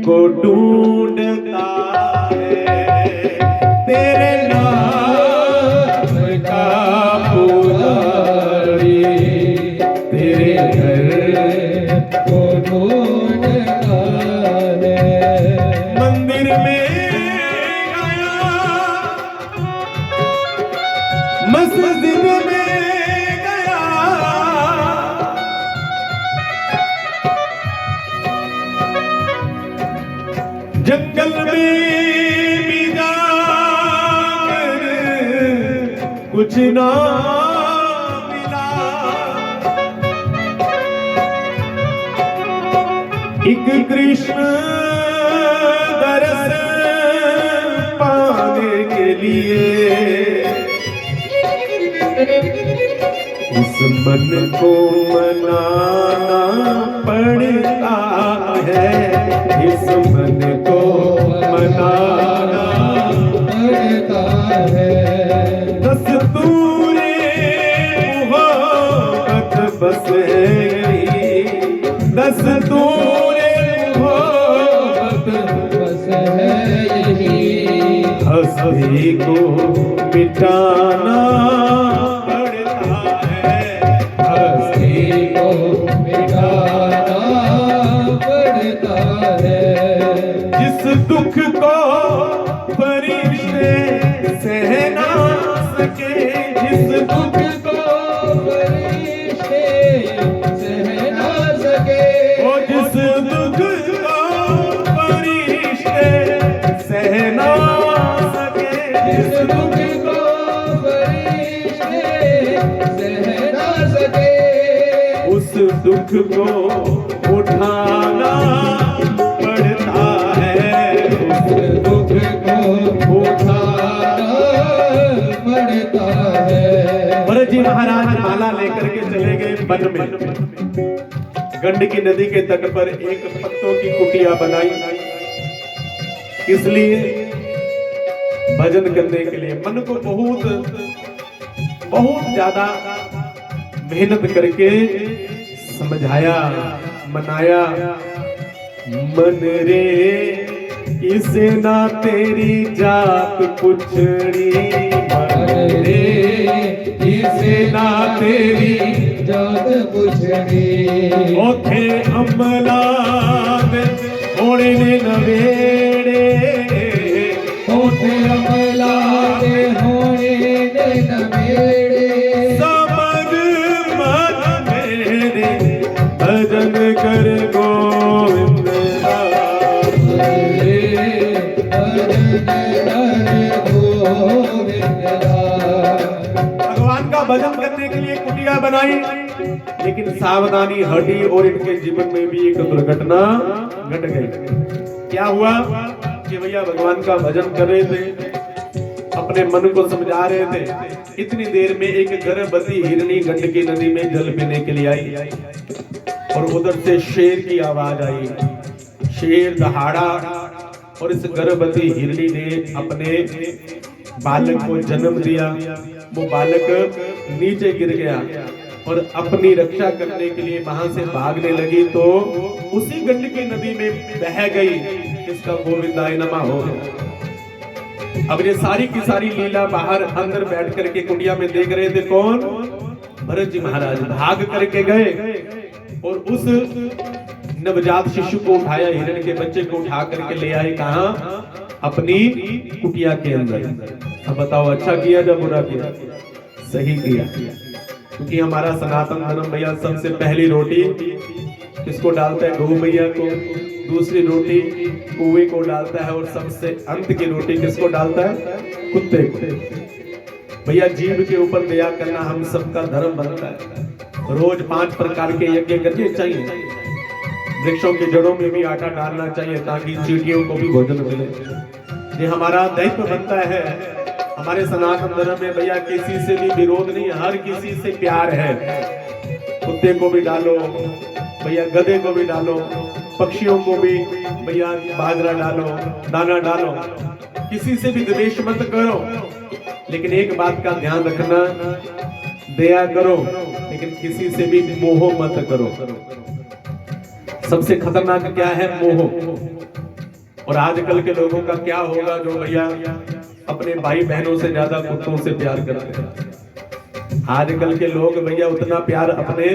Speaker 1: को ढूंढता है तेरे नाम का पुजारी, तेरे घर
Speaker 2: को ढूंढता है।
Speaker 1: मंदिर में आया जंगल में भी जाकर कुछ ना मिला, एक कृष्ण दरस पाने के लिए इस मन को मनाना पड़ता है, इस मन को मनाना
Speaker 2: पड़ता है।
Speaker 1: दस्तूरे मोहब्बत बस है यही, दस्तूरे मोहब्बत
Speaker 2: बस है यही,
Speaker 1: हस्ती को मिटाना पड़ता है, हस्ती
Speaker 2: को मिटाना पड़ता है।
Speaker 1: जिस दुख को फरिश्ते सह ना सके, जिस दुख
Speaker 2: को फरिश्ते सह ना सके,
Speaker 1: ओ जिस दुख को फरिश्ते सह ना सके,
Speaker 2: जिस दुख को फरिश्ते सह ना सके,
Speaker 1: उस दुख को उठाना पड़ता है,
Speaker 2: उस दुख को उठाना पड़ता है।
Speaker 1: भरत जी महाराज माला लेकर के चले गए वन में, गंडकी नदी के तट पर एक पत्तों की कुटिया बनाई, किस लिए? भजन करने के लिए। मन को बहुत ज्यादा मेहनत करके समझाया, मनाया। मन रे किसे ना तेरी जात पुछड़ी, मन रे किसे ना तेरी
Speaker 2: जात पुछड़ी,
Speaker 1: ओथे अमला दे होने ने नवेड़े,
Speaker 2: ओथे अमला दे होने ने नवेड़े,
Speaker 1: समझ मन मेरे भजन कर गोविंद
Speaker 2: रे भजन कर गोविंद।
Speaker 1: भगवान का भजन करने के लिए कुटिया बनाई, लेकिन सावधानी हटी और इनके जीवन में भी एक दुर्घटना घट गई। क्या हुआ कि भैया भगवान का भजन कर रहे थे, अपने मन को समझा रहे थे, इतनी देर में एक गर्भवती हिरनी गंडकी नदी में जल पीने के लिए आई और उधर से शेर की आवाज आई। शेर दहाड़ा और इस गर्भवती हिरनी ने अपने बालक को जन्म दिया। वो बालक नीचे गिर गया और अपनी रक्षा करने के लिए वहां से भागने लगी, तो उसी गंडकी नदी में बह गई। इसका गोविंदाय नमः हो गया। अब ये सारी की सारी लीला बाहर अंदर बैठ करके कुटिया में देख रहे थे। कौन? भरत जी महाराज भाग करके गए और उस नवजात शिशु को उठाया, हिरण के बच्चे को उठा करके ले आए। कहां? अपनी कुटिया के अंदर। अब बताओ, अच्छा किया या बुरा किया? सही किया, क्योंकि हमारा सनातन धर्म भैया सबसे पहली रोटी किसको डालता है? गौ मैया को। दूसरी रोटी कुएं को डालता है और सबसे अंत की रोटी किसको डालता है? कुत्ते को। भैया जीव के ऊपर दया करना हम सबका धर्म बनता है। रोज 5 प्रकार के यज्ञ करने चाहिए। वृक्षों की जड़ों में भी आटा डालना चाहिए ताकि चींटियों को भी भोजन मिले। ये हमारा दायित्व बनता है। हमारे सनातन धर्म में भैया किसी से भी विरोध नहीं, हर किसी से प्यार है। कुत्ते को भी डालो भैया, गधे को भी डालो, पक्षियों को भी भैया बाजरा डालो, दाना डालो, किसी से भी द्वेष मत करो। लेकिन एक बात का ध्यान रखना, दया करो लेकिन किसी से भी मोह मत करो। सबसे खतरनाक क्या है? मोह। और आजकल के लोगों का क्या होगा जो भैया अपने भाई बहनों से ज्यादा कुत्तों से प्यार करते हैं। आजकल के लोग भैया उतना प्यार अपने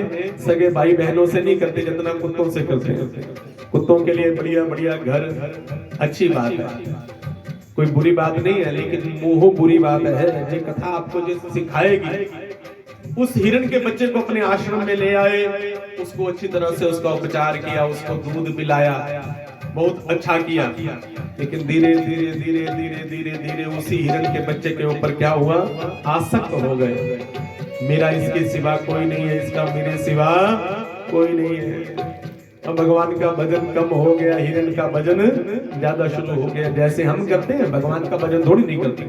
Speaker 1: सगे भाई बहनों से नहीं करते जितना कुत्तों से करते हैं। कुत्तों के लिए बढ़िया बढ़िया घर अच्छी बात है, कोई बुरी बात नहीं है, लेकिन मोह बुरी बात है। ये कथा आपको जो सिखाएगी, उस हिरण के बच्चे को अपने आश्रम में ले आए, उसको अच्छी तरह से उसका उपचार किया, उसको दूध पिलाया, बहुत अच्छा किया, लेकिन धीरे धीरे धीरे धीरे धीरे धीरे उसी हिरण के बच्चे के ऊपर क्या हुआ, आसक्त हो गए। मेरा इसके सिवा कोई नहीं है, इसका मेरे सिवा कोई नहीं है। अब भगवान का भजन कम हो गया, हिरण का भजन ज्यादा शुरू हो गया। जैसे हम करते हैं, भगवान का भजन थोड़ी नहीं करते।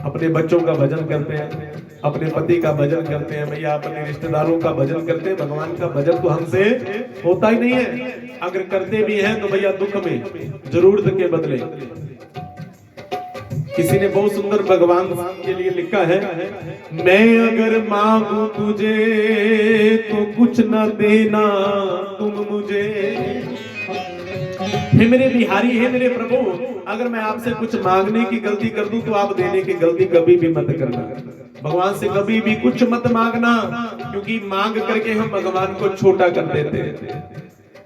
Speaker 1: अपने बच्चों का भजन करते हैं, अपने पति का भजन करते हैं, भैया अपने रिश्तेदारों का भजन करते हैं। भगवान का भजन तो हमसे होता ही नहीं है। अगर करते भी हैं तो भैया दुख में, जरूरत के बदले। किसी ने बहुत सुंदर भगवान के लिए लिखा है, मैं अगर मांगू तुझे तो कुछ न देना तुम मुझे। हे मेरे बिहारी, है मेरे प्रभु, अगर मैं आपसे कुछ मांगने की गलती कर दूं तो आप देने की गलती कभी भी मत करना। भगवान से कभी भी कुछ मत मांगना, क्योंकि मांग करके हम भगवान को छोटा कर देते हैं।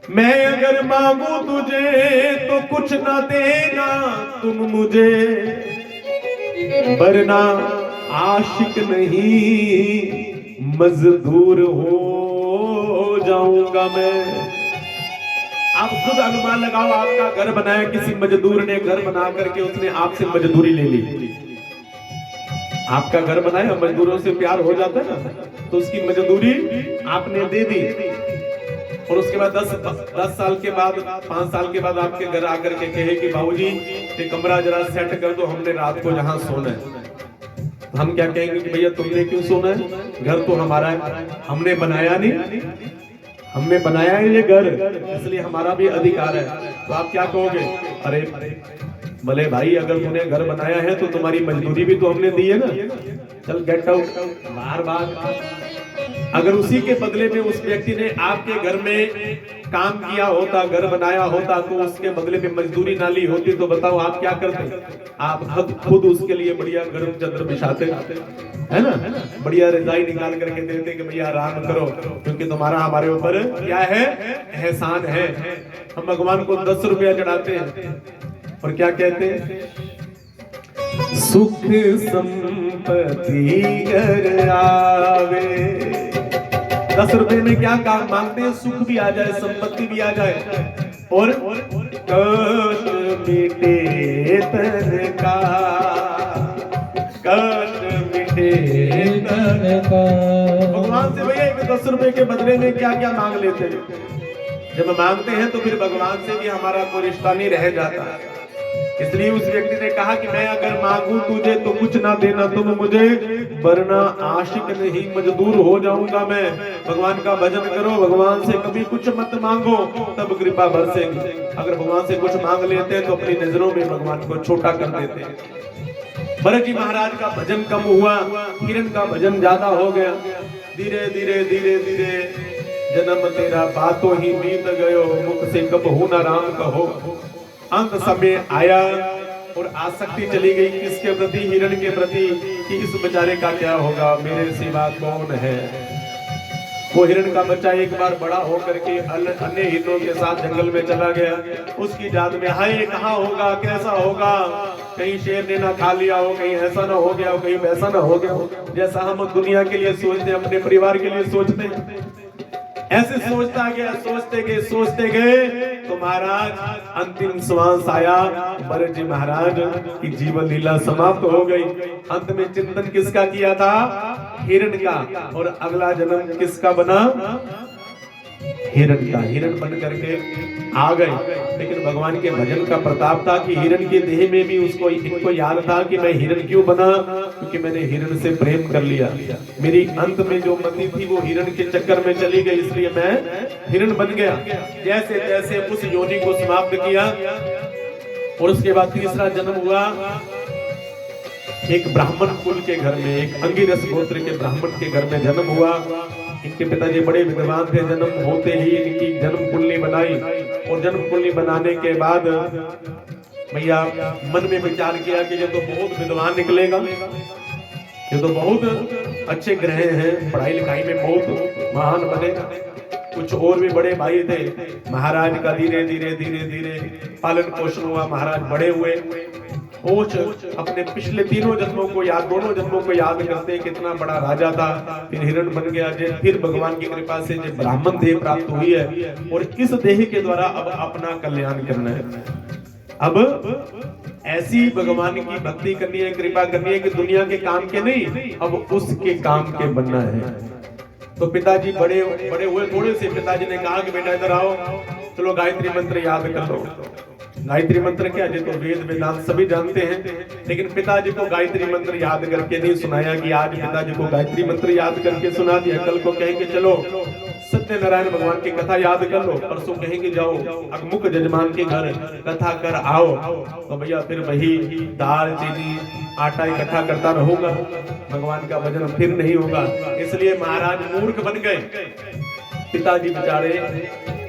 Speaker 1: मैं अगर मांगू तुझे तो कुछ ना देना तुम मुझे, वरना आशिक नहीं मजदूर हो जाऊंगा मैं। आप खुद अनुमान लगाओ, आपका घर बनाया किसी मजदूर ने, घर बना करके उसने आपसे मजदूरी ले ली। आपका घर बनाया, मजदूरों से प्यार हो जाता है ना, तो उसकी मजदूरी आपने दे दी। और उसके बाद 10 साल के बाद, 5 साल के बाद आपके घर आकर के कहे कि बाबूजी ये कमरा जरा सेट कर दो, हमने रात को जहां सोना है। तो हम क्या कहेंगे कि भैया तुमने क्यों सोना है, घर तो हमारा है, हमने बनाया नहीं, हमने बनाया है ये घर, इसलिए हमारा भी अधिकार है। तो आप क्या कहोगे, अरे भले भाई अगर तूने घर बनाया है तो तुम्हारी मजदूरी भी तो हमने दी है ना, चल गेट आउट, बाहर भाग। अगर उसी के बदले में उस व्यक्ति ने आपके घर में काम किया होता, घर बनाया होता, तो उसके बदले में मजदूरी ना ली होती, तो बताओ आप क्या करते? आप खुद उसके लिए बढ़िया गर्म चादर बिछाते, है ना, बढ़िया रजाई निकाल करके देते कि भैया आराम करो, क्योंकि तुम्हारा हमारे ऊपर क्या है, एहसान है। हम भगवान को 10 रुपया चढ़ाते हैं और क्या कहते हैं, सुख संपत्ति घर आवे। 10 रुपए में क्या काम मांगते हैं, सुख भी आ जाए, संपत्ति भी आ जाए, और कष्ट मिटे तन का, कष्ट मिटे तन का। भगवान से भैया 10 रुपए के बदले में क्या क्या मांग लेते हैं। जब मांगते हैं तो फिर भगवान से भी हमारा कोई रिश्ता नहीं रह जाता। इसलिए उस व्यक्ति ने कहा कि मैं अगर मांगू तुझे तो कुछ ना देना तुम मुझे, वरना आशिक नहीं मजदूर हो जाऊंगा मैं। भगवान का भजन करो, भगवान से कभी कुछ मत मांगो, तब कृपा बरसेगी। अगर भगवान से कुछ मांग लेते हैं तो अपनी नजरों में भगवान को छोटा कर देते हैं। भरत जी महाराज का भजन कम हुआ, हिरण का भजन ज्यादा हो गया। धीरे धीरे धीरे धीरे जन्म तेरा बातों ही बीत गयो, मुख से कब हो ना राम कहो। अंत समय आया और आसक्ति चली गई किसके प्रति, हिरण के प्रति, कि इस बेचारे का क्या होगा, मेरे सिवा कौन है। वो हिरण का बच्चा एक बार बड़ा होकर के अन्य हिरणों के साथ जंगल में चला गया। उसकी याद में हाय कहाँ होगा, कैसा होगा, कहीं शेर ने ना खा लिया हो, कहीं ऐसा ना हो गया हो, कहीं वैसा ना हो गया हो। जैसा हम दुनिया के लिए सोचते, अपने परिवार के लिए सोचते हैं, ऐसे सोचते गए तो महाराज अंतिम श्वास आया। भरत जी महाराज की जीवन लीला समाप्त हो गई। अंत में चिंतन किसका किया था, हिरण का, और अगला जन्म किसका बना, हिरण का। हिरण बन करके आ गए। लेकिन भगवान के भजन का प्रताप था कि हिरण के देह में भी उसको इनको याद था कि मैं हिरण क्यों बना, क्योंकि मैंने हिरण से प्रेम कर लिया। मेरी अंत में जो मति थी वो हिरण के चक्कर में चली गई, इसलिए मैं हिरण बन गया। जैसे तैसे उस योनि को समाप्त किया। और उसके बाद तीसरा जन्म हुआ एक ब्राह्मण कुल के घर में, एक अंगिरस गोत्र के ब्राह्मण के घर में जन्म हुआ। इनके पिताजी बड़े विद्वान थे, जन्म होते ही इनकी जन्म कुंडली बनाई। और जन्म कुंडली बनाने के बाद भैया मन में विचार किया कि ये तो बहुत विद्वान निकलेगा, ये तो बहुत अच्छे ग्रह हैं, पढ़ाई लिखाई में बहुत महान बनेगा। कुछ और भी बड़े भाई थे। महाराज का धीरे धीरे धीरे धीरे पालन पोषण हुआ, महाराज बड़े हुए। सोच अपने पिछले तीनों जन्मों को याद, दोनों जन्मों को याद करते, कितना बड़ा राजा था, फिर हिरण बन गया, फिर भगवान की कृपा से जो ब्राह्मण देह प्राप्त हुई है, और इस देह के द्वारा अब अपना कल्याण करना है। अब ऐसी भगवान की भक्ति करनी है, कृपा करनी है कि दुनिया के काम के नहीं, अब उसके काम के बनना है। तो पिताजी बड़े बड़े हुए थोड़े से, पिताजी ने कहा कि बेटा इधर आओ, चलो गायत्री मंत्र याद कर लो। गायत्री मंत्र क्या, जो तो वेद वेदांत सभी जानते हैं, लेकिन पिताजी को गायत्री मंत्र याद करके नहीं सुनाया कि आज पिताजी को गायत्री मंत्र याद करके सुना दिया, कल को कहेंगे चलो सत्यनारायण भगवान की कथा याद कर लो, परसों कहेंगे जाओ अगमुख जजमान के घर कथा कर आओ, तो भैया फिर वही दाल चीनी आटा इकट्ठा करता रहूंगा, भगवान का भजन फिर नहीं होगा। इसलिए महाराज मूर्ख बन गए। पिताजी बेचारे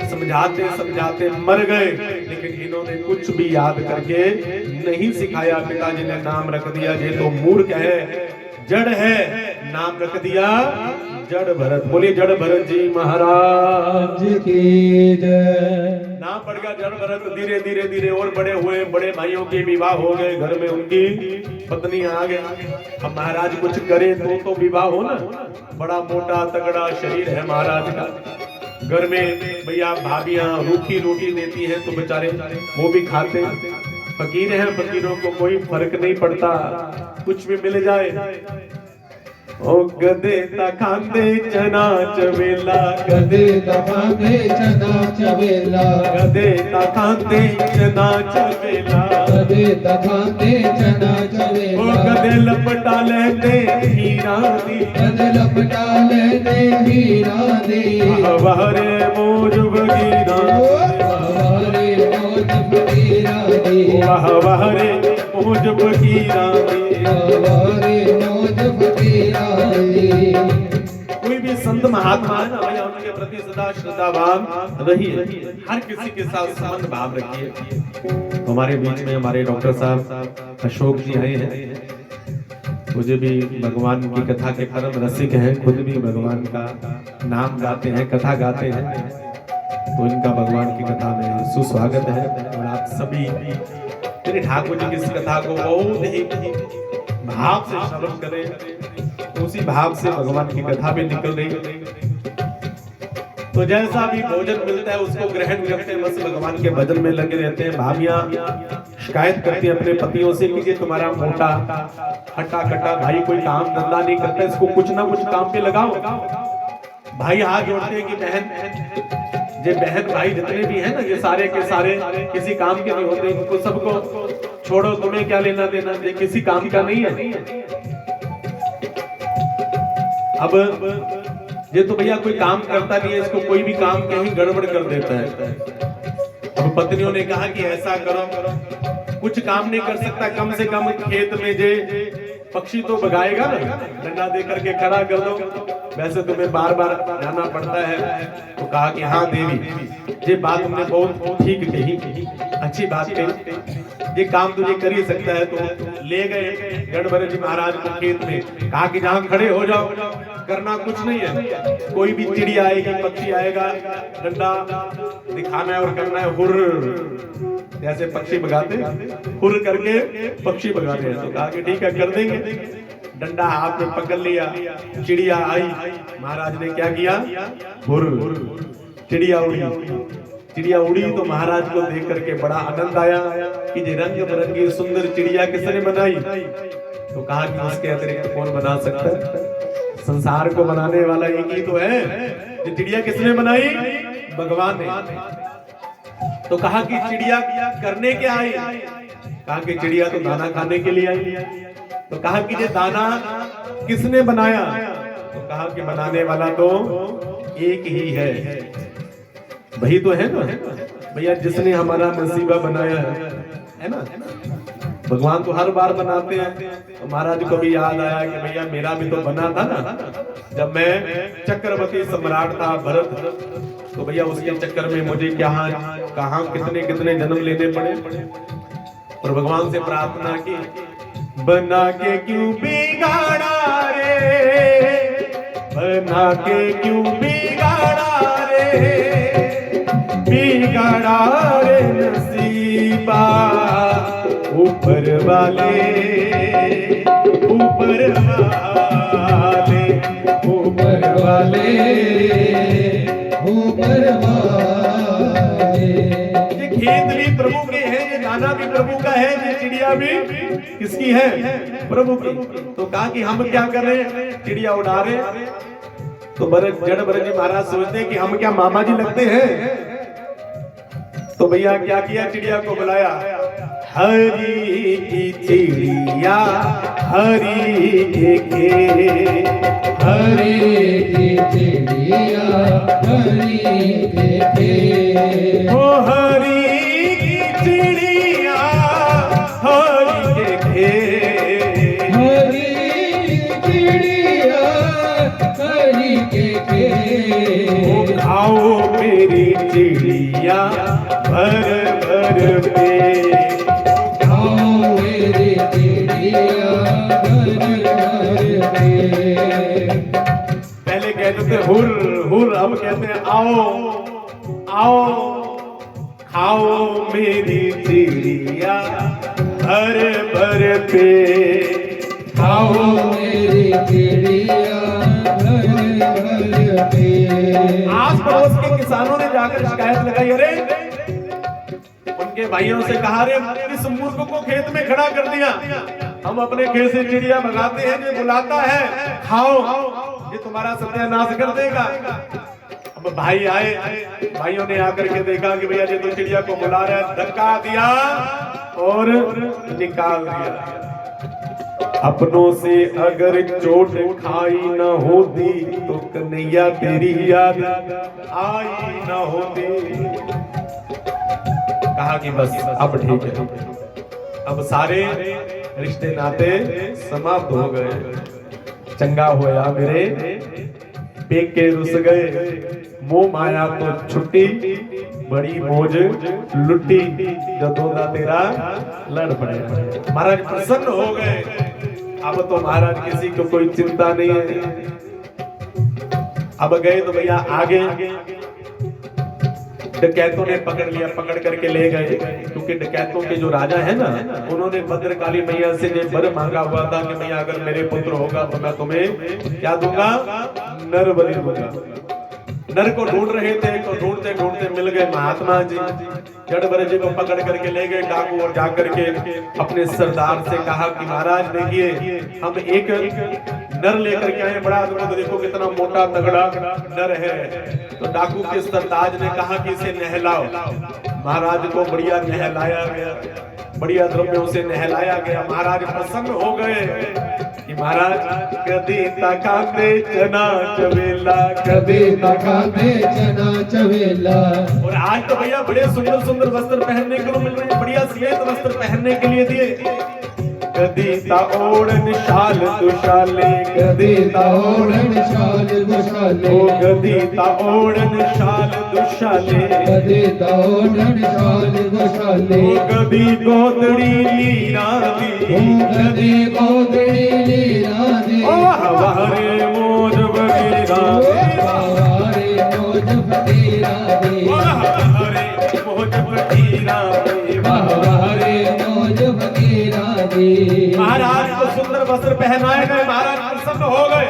Speaker 1: समझाते समझाते मर गए, लेकिन इन्होंने कुछ भी याद करके नहीं सिखाया। पिताजी ने नाम रख दिया, ये तो मूर्ख है, जड़ है, नाम रख दिया जड़ भरत। बोलिए जड़ भरत जी महाराज
Speaker 2: की जय।
Speaker 1: नाम पड़ गया जड़ भरत। धीरे धीरे धीरे और बड़े हुए, बड़े भाइयों के विवाह हो गए, घर में उनकी पत्नी आ गई। अब महाराज कुछ करे तो विवाह हो ना, बड़ा मोटा तगड़ा शरीर है महाराज का। घर में भैया भाभियां रूखी रोटी देती हैं तो बेचारे वो भी खाते। फकीर हैं, फकीरों को कोई फर्क नहीं पड़ता, कुछ भी मिल जाए। ओ गदे खांदे चना चवेला,
Speaker 2: गदे खांदे चना चवेला,
Speaker 1: गदे खांदे चना चवेला,
Speaker 2: गदे खांदे चना चवेला।
Speaker 1: ओ गदे लपटा लेते हीरा दी,
Speaker 2: गदे लपटा लेते हीरा दी।
Speaker 1: वहरे मोज बगीरा,
Speaker 2: वहरे मोज बगीरा दी,
Speaker 1: वहरे मोज बगीरा दी,
Speaker 2: वहरे मोज बगीरा दी।
Speaker 1: कोई भी संत महात्मा है ना भैया, उनके प्रति सदा श्रद्धावान रहिए, हर किसी के साथ संबंध भाव रखिए। हमारे बीच में हमारे डॉक्टर साहब अशोक जी आए हैं, मुझे भी भगवान की कथा के परम रसिक हैं, खुद भी भगवान का नाम गाते हैं, कथा गाते हैं, तो इनका भगवान की कथा में सुस्वागत है। और आप सभी मेरे ठाकुर जी की इस कथा को बहुत ही भाव से श्रवण करें, तो उसी भाव से भगवान की कथा भी निकल रही। तो जैसा भी भोजन मिलता है उसको ग्रहण करते हैं, बस भगवान के भजन में लगे रहते हैं। भाभियां शिकायत करती हैं अपने पतियों से कि ये तुम्हारा मोटा हट्टा कट्टा भाई कोई काम धंधा नहीं करता, इसको कुछ ना कुछ काम पे लगाओ। भाई हाथ जोड़ते हैं कि बहन, ये बहन भाई जितने भी हैं ना, ये सारे के सारे किसी काम के नहीं होते, इनको सबको छोड़ो, तुम्हें क्या लेना देना, ये किसी काम का नहीं है। अब ये तो भैया कोई काम करता नहीं है, इसको कोई भी काम कहीं गड़बड़ कर देता है। अब पत्नियों ने कहा कि ऐसा करो, कुछ काम नहीं कर सकता, कम से कम खेत में जे पक्षी तो भगाएगा ना, डंडा दे करके खड़ा कर दो, वैसे तुम्हें बार बार जाना पड़ता है। तो कहा कि हाँ देवी, ये बात तुमने बहुत ठीक कही, अच्छी बात कही, ये काम तुझे कर ही सकता है। तो ले गए गढ़भरत जी महाराज को खेत में, कहा कि जहाँ खड़े हो जाओ, करना कुछ नहीं है, कोई भी चिड़िया आएगी, पक्षी आएगा, डंडा दिखाना है और करना है हुर्र, जैसे पक्षी भगाते, हुर्र करके पक्षी भगाते हैं। तो कहा कि ठीक है कर देंगे। डंडा हाथ में पकड़ लिया, चिड़िया आई, महाराज ने क्या किया, हुर्र, चिड़िया उड़ी। चिड़िया उड़ी तो महाराज को देख करके बड़ा आनंद आया कि ये रंग बिरंगी सुंदर चिड़िया किसने बनाई। तो कहा कि उसके अतिरिक्त कौन बना सकता है, संसार को बनाने वाला एक ही तो है। ये चिड़िया किसने बनाई, भगवान ने। तो कहा कि चिड़िया करने क्या आई, कहा कि चिड़िया तो दाना खाने के लिए आई। तो कहा कि ये दाना किसने बनाया, तो कहा कि बनाने वाला तो एक ही है, वही तो है ना भैया, जिसने हमारा नसीबा बनाया है ना। भगवान तो हर बार बनाते हैं। तो महाराज को भी याद आया कि भैया मेरा भी तो बना था ना, जब मैं चक्रवर्ती सम्राट था भरत, तो भैया उसके चक्कर में मुझे कहाँ कितने कितने जन्म लेने पड़े। और भगवान से प्रार्थना की, बना के क्यों बिगाड़ा रे, बना के क्यों बिगाड़ा रे, बिगाड़ा रे नसीबा, ऊपर वाले ऊपर वाले
Speaker 2: ऊपर वाले ऊपर वाले।
Speaker 1: ये खेत भी प्रभु के हैं, ये दाना भी प्रभु का है, ये चिड़िया भी किसकी है? प्रभु की। तो कहा कि हम क्या कर रहे हैं? चिड़िया उड़ा रहे हैं। तो जड़ भरत जी महाराज सोचते हैं कि हम क्या मामा जी लगते हैं? तो भैया क्या किया? चिड़िया को बुलाया। हरी की चिड़िया हरी के खेत,
Speaker 2: हरी की चिड़िया हरी के खेत।
Speaker 1: ओ हरी की चिड़िया हरी के खेत,
Speaker 2: हरी चिड़िया हरी के खेत।
Speaker 1: ओ खाओ मेरी चिड़िया भर भर पेट,
Speaker 2: खाओ मेरी चिड़िया भर भर पेट।
Speaker 1: पहले कहते थे हुर हुर, अब कहते हैं आओ आओ खाओ मेरी चिड़िया भर भर पेट,
Speaker 2: खाओ मेरी चिड़िया भर भर पेट।
Speaker 1: आस पड़ोस के किसानों ने जाकर शिकायत लगाई, अरे उनके भाइयों से कहा, रे इस मूर्ख को खेत में खड़ा कर दिया, हम अपने खेत से चिड़िया भगाते हैं, जो बुलाता है खाओ, ये तुम्हारा सत्यानाश कर देगा। अब भाई आए, भाइयों ने आकर के देखा कि भैया ये तो चिड़िया को बुला रहा है, धक्का दिया और निकाल दिया। अपनों से अगर चोट खाई न होती तो कन्हैया तेरी याद आई न होती। कहा कि बस अब ठीक है, अब सारे रिश्ते नाते समाप्त हो गए, चंगा होया मेरे पेके रुस गए, मोह माया तो छुट्टी, बड़ी मौज लुट्टी, जो दोदा तेरा लड़ पड़े। महाराज प्रसन्न हो गए, अब तो महाराज किसी को कोई चिंता नहीं है। अब गए तो भैया आगे डकैतों ने पकड़ लिया, पकड़ करके ले गए, क्योंकि डकैतों के जो राजा है ना, उन्होंने भद्रकाली मैया से ये वर मांगा हुआ था कि मैया अगर मेरे पुत्र होगा तो मैं तुम्हें क्या दूंगा? नर बलि दूंगा। नर को ढूंढ रहे थे, तो ढूंढते ढूंढते मिल गए महात्मा जी, जड़ भरत जी को पकड़ करके ले गए डाकू, और जाकर के अपने सरदार से कहा कि महाराज देखिए हम एक नर लेकर के आए, बड़ा अद्भुत, देखो कितना मोटा तगड़ा नर है। तो डाकू के सरदार ने कहा कि इसे नहलाओ। महाराज को बढ़िया नहलाया गया, बढ़िया द्रव्यों से नहलाया गया। महाराज प्रसन्न हो गए कि महाराज कदी तकाते चना चवेला,
Speaker 2: कभी तकाते चना चवेला।
Speaker 1: और आज तो भैया बड़े सुंदर सुंदर वस्त्र पहनने को मिल रहे हैं, बढ़िया श्वेत वस्त्र पहनने के लिए दिए। कदी ताओड़न शाल दुशाले,
Speaker 2: कभी ताओड़न शाल दुशाले,
Speaker 1: ओ कदी ताओड़न शाल दुशाले,
Speaker 2: कभी ताओड़न शाल दुशाले।
Speaker 1: ओ कदी गोदड़ी लीना दी,
Speaker 2: कभी गोदड़ी लीना दी।
Speaker 1: ओ हवारे मोज बगीरा दी,
Speaker 2: हवारे मोज बगीरा दी।
Speaker 1: ओ हवारे मोज बगीरा दी,
Speaker 2: हवारे मोज बगीरा दी।
Speaker 1: महाराज को सुंदर वस्त्र पहनाए गए, महाराज प्रसन्न हो गए।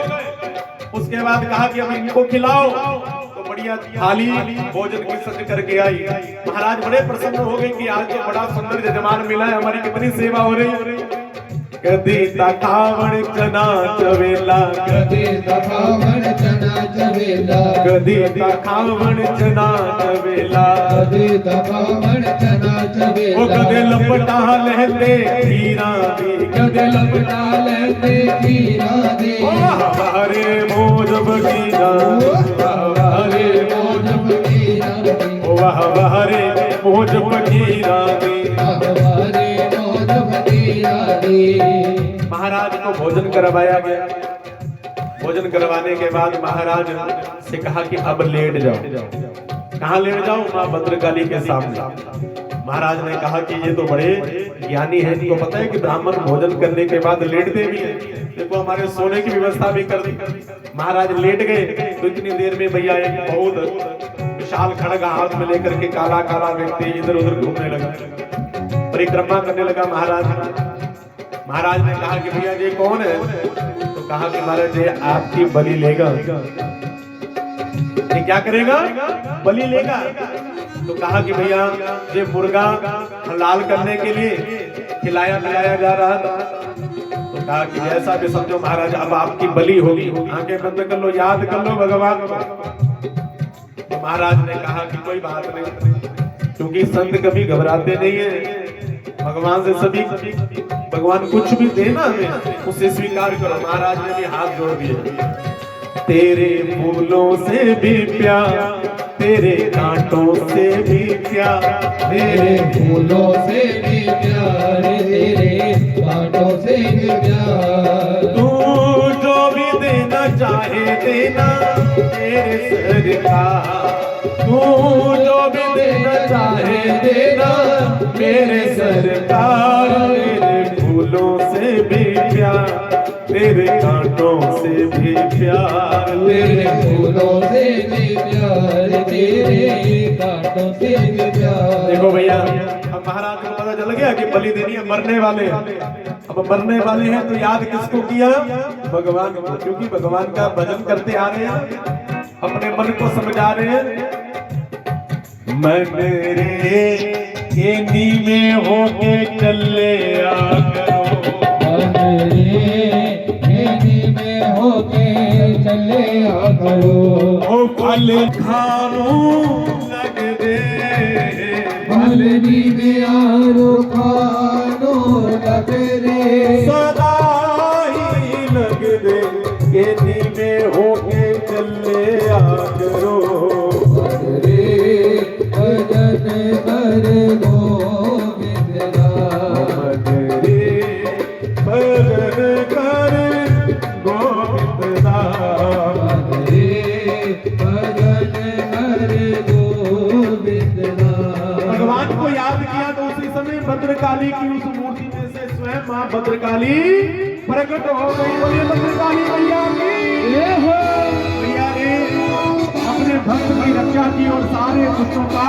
Speaker 1: उसके बाद कहा कि अब इनको खिलाओ, तो बढ़िया थाली भोजन की सज करके आई। महाराज बड़े प्रसन्न हो गए कि आज तो बड़ा सुंदर यजमान मिला है, हमारी कितनी सेवा हो रही। कदी तकावण चना चवेला,
Speaker 2: कभी तकावण चना चवेला,
Speaker 1: कदी तकावण चना चवेला,
Speaker 2: कभी तकावण चना चवेला।
Speaker 1: ओ कदे लपटा लहते हीरा दी,
Speaker 2: कभी लपटा लेते हीरा दे।
Speaker 1: ओ हवारे मोज बगीरा,
Speaker 2: हवारे मोज बगीरा दे।
Speaker 1: ओ हवारे मोज बगीरा दी।
Speaker 2: हवारे मोज बगीरा दे।
Speaker 1: महाराज को भोजन करवाया गया। भोजन करवाने के बाद महाराज से कहा कि अब लेट जाओ। कहाँ लेट जाओ? माँ भद्रकाली के सामने। महाराज ने कहा कि ये तो बड़े ज्ञानी है, इनको पता है कि ब्राह्मण भोजन करने के बाद लेटते भी हैं, देखो हमारे सोने की व्यवस्था भी कर दी। महाराज लेट गए तो इतनी देर में भैया एक बहुत विशाल खड़ग हाथ में लेकर के काला काला व्यक्ति इधर उधर घूमने लगा, परिक्रमा करने लगा महाराज। महाराज ने कहा कि भैया ये कौन है? तो कहा कि महाराज ये आपकी बलि लेगा। ये क्या करेगा? बलि लेगा। तो कहा कि भैया ये मुर्गा हलाल करने के लिए खिलाया पिलाया जा रहा था। तो कहा कि ऐसा भी समझो महाराज अब आपकी बलि होगी, आंखें बंद कर लो, याद कर लो भगवान को। तो महाराज ने कहा कि कोई बात नहीं, क्योंकि संत कभी घबराते नहीं है, भगवान से सभी भगवान कुछ भी देना हमें उसे स्वीकार करो। महाराज ने भी हाथ जोड़ दिए। तेरे फूलों से भी प्यार, तेरे कांटों से भी प्यार,
Speaker 2: तेरे फूलों से भी प्यार, तेरे कांटों से भी प्यार।
Speaker 1: तू जो भी देना चाहे देना तेरे सरकार, तू जो भी देना चाहे देना मेरे सरकार। तेरे फूलों से भी प्यार, तेरे कांटों से भी प्यार,
Speaker 2: तेरे फूलों से भी प्यार, तेरे कांटों से भी प्यार।
Speaker 1: देखो भैया अब महाराज को पता चल गया कि बलि देनी है, मरने वाले हैं। अब मरने वाले हैं तो याद किसको किया? भगवान को, क्योंकि भगवान का भजन करते आ रहे हैं, अपने मन को समझा रहे हैं। मन रे के नीवे होके चले आ करो,
Speaker 2: मन रे में होके चले आ करो।
Speaker 1: ओ फल खानो लग दे,
Speaker 2: फल भी आरो खानो लग रे,
Speaker 1: सदा ही लग दे के नीवे होके चले आ करो।
Speaker 2: भजन कर गोविंद राम,
Speaker 1: भजन कर गोविंद राम।
Speaker 2: भजन कर गोविंद राम।
Speaker 1: भगवान को याद किया तो उसी समय भद्रकाली की उस मूर्ति में से स्वयं मां भद्रकाली प्रकट हो गई। बोलिए भद्रकाली मैया की मैया ने अपने भक्त की रक्षा की और सारे दुष्टों का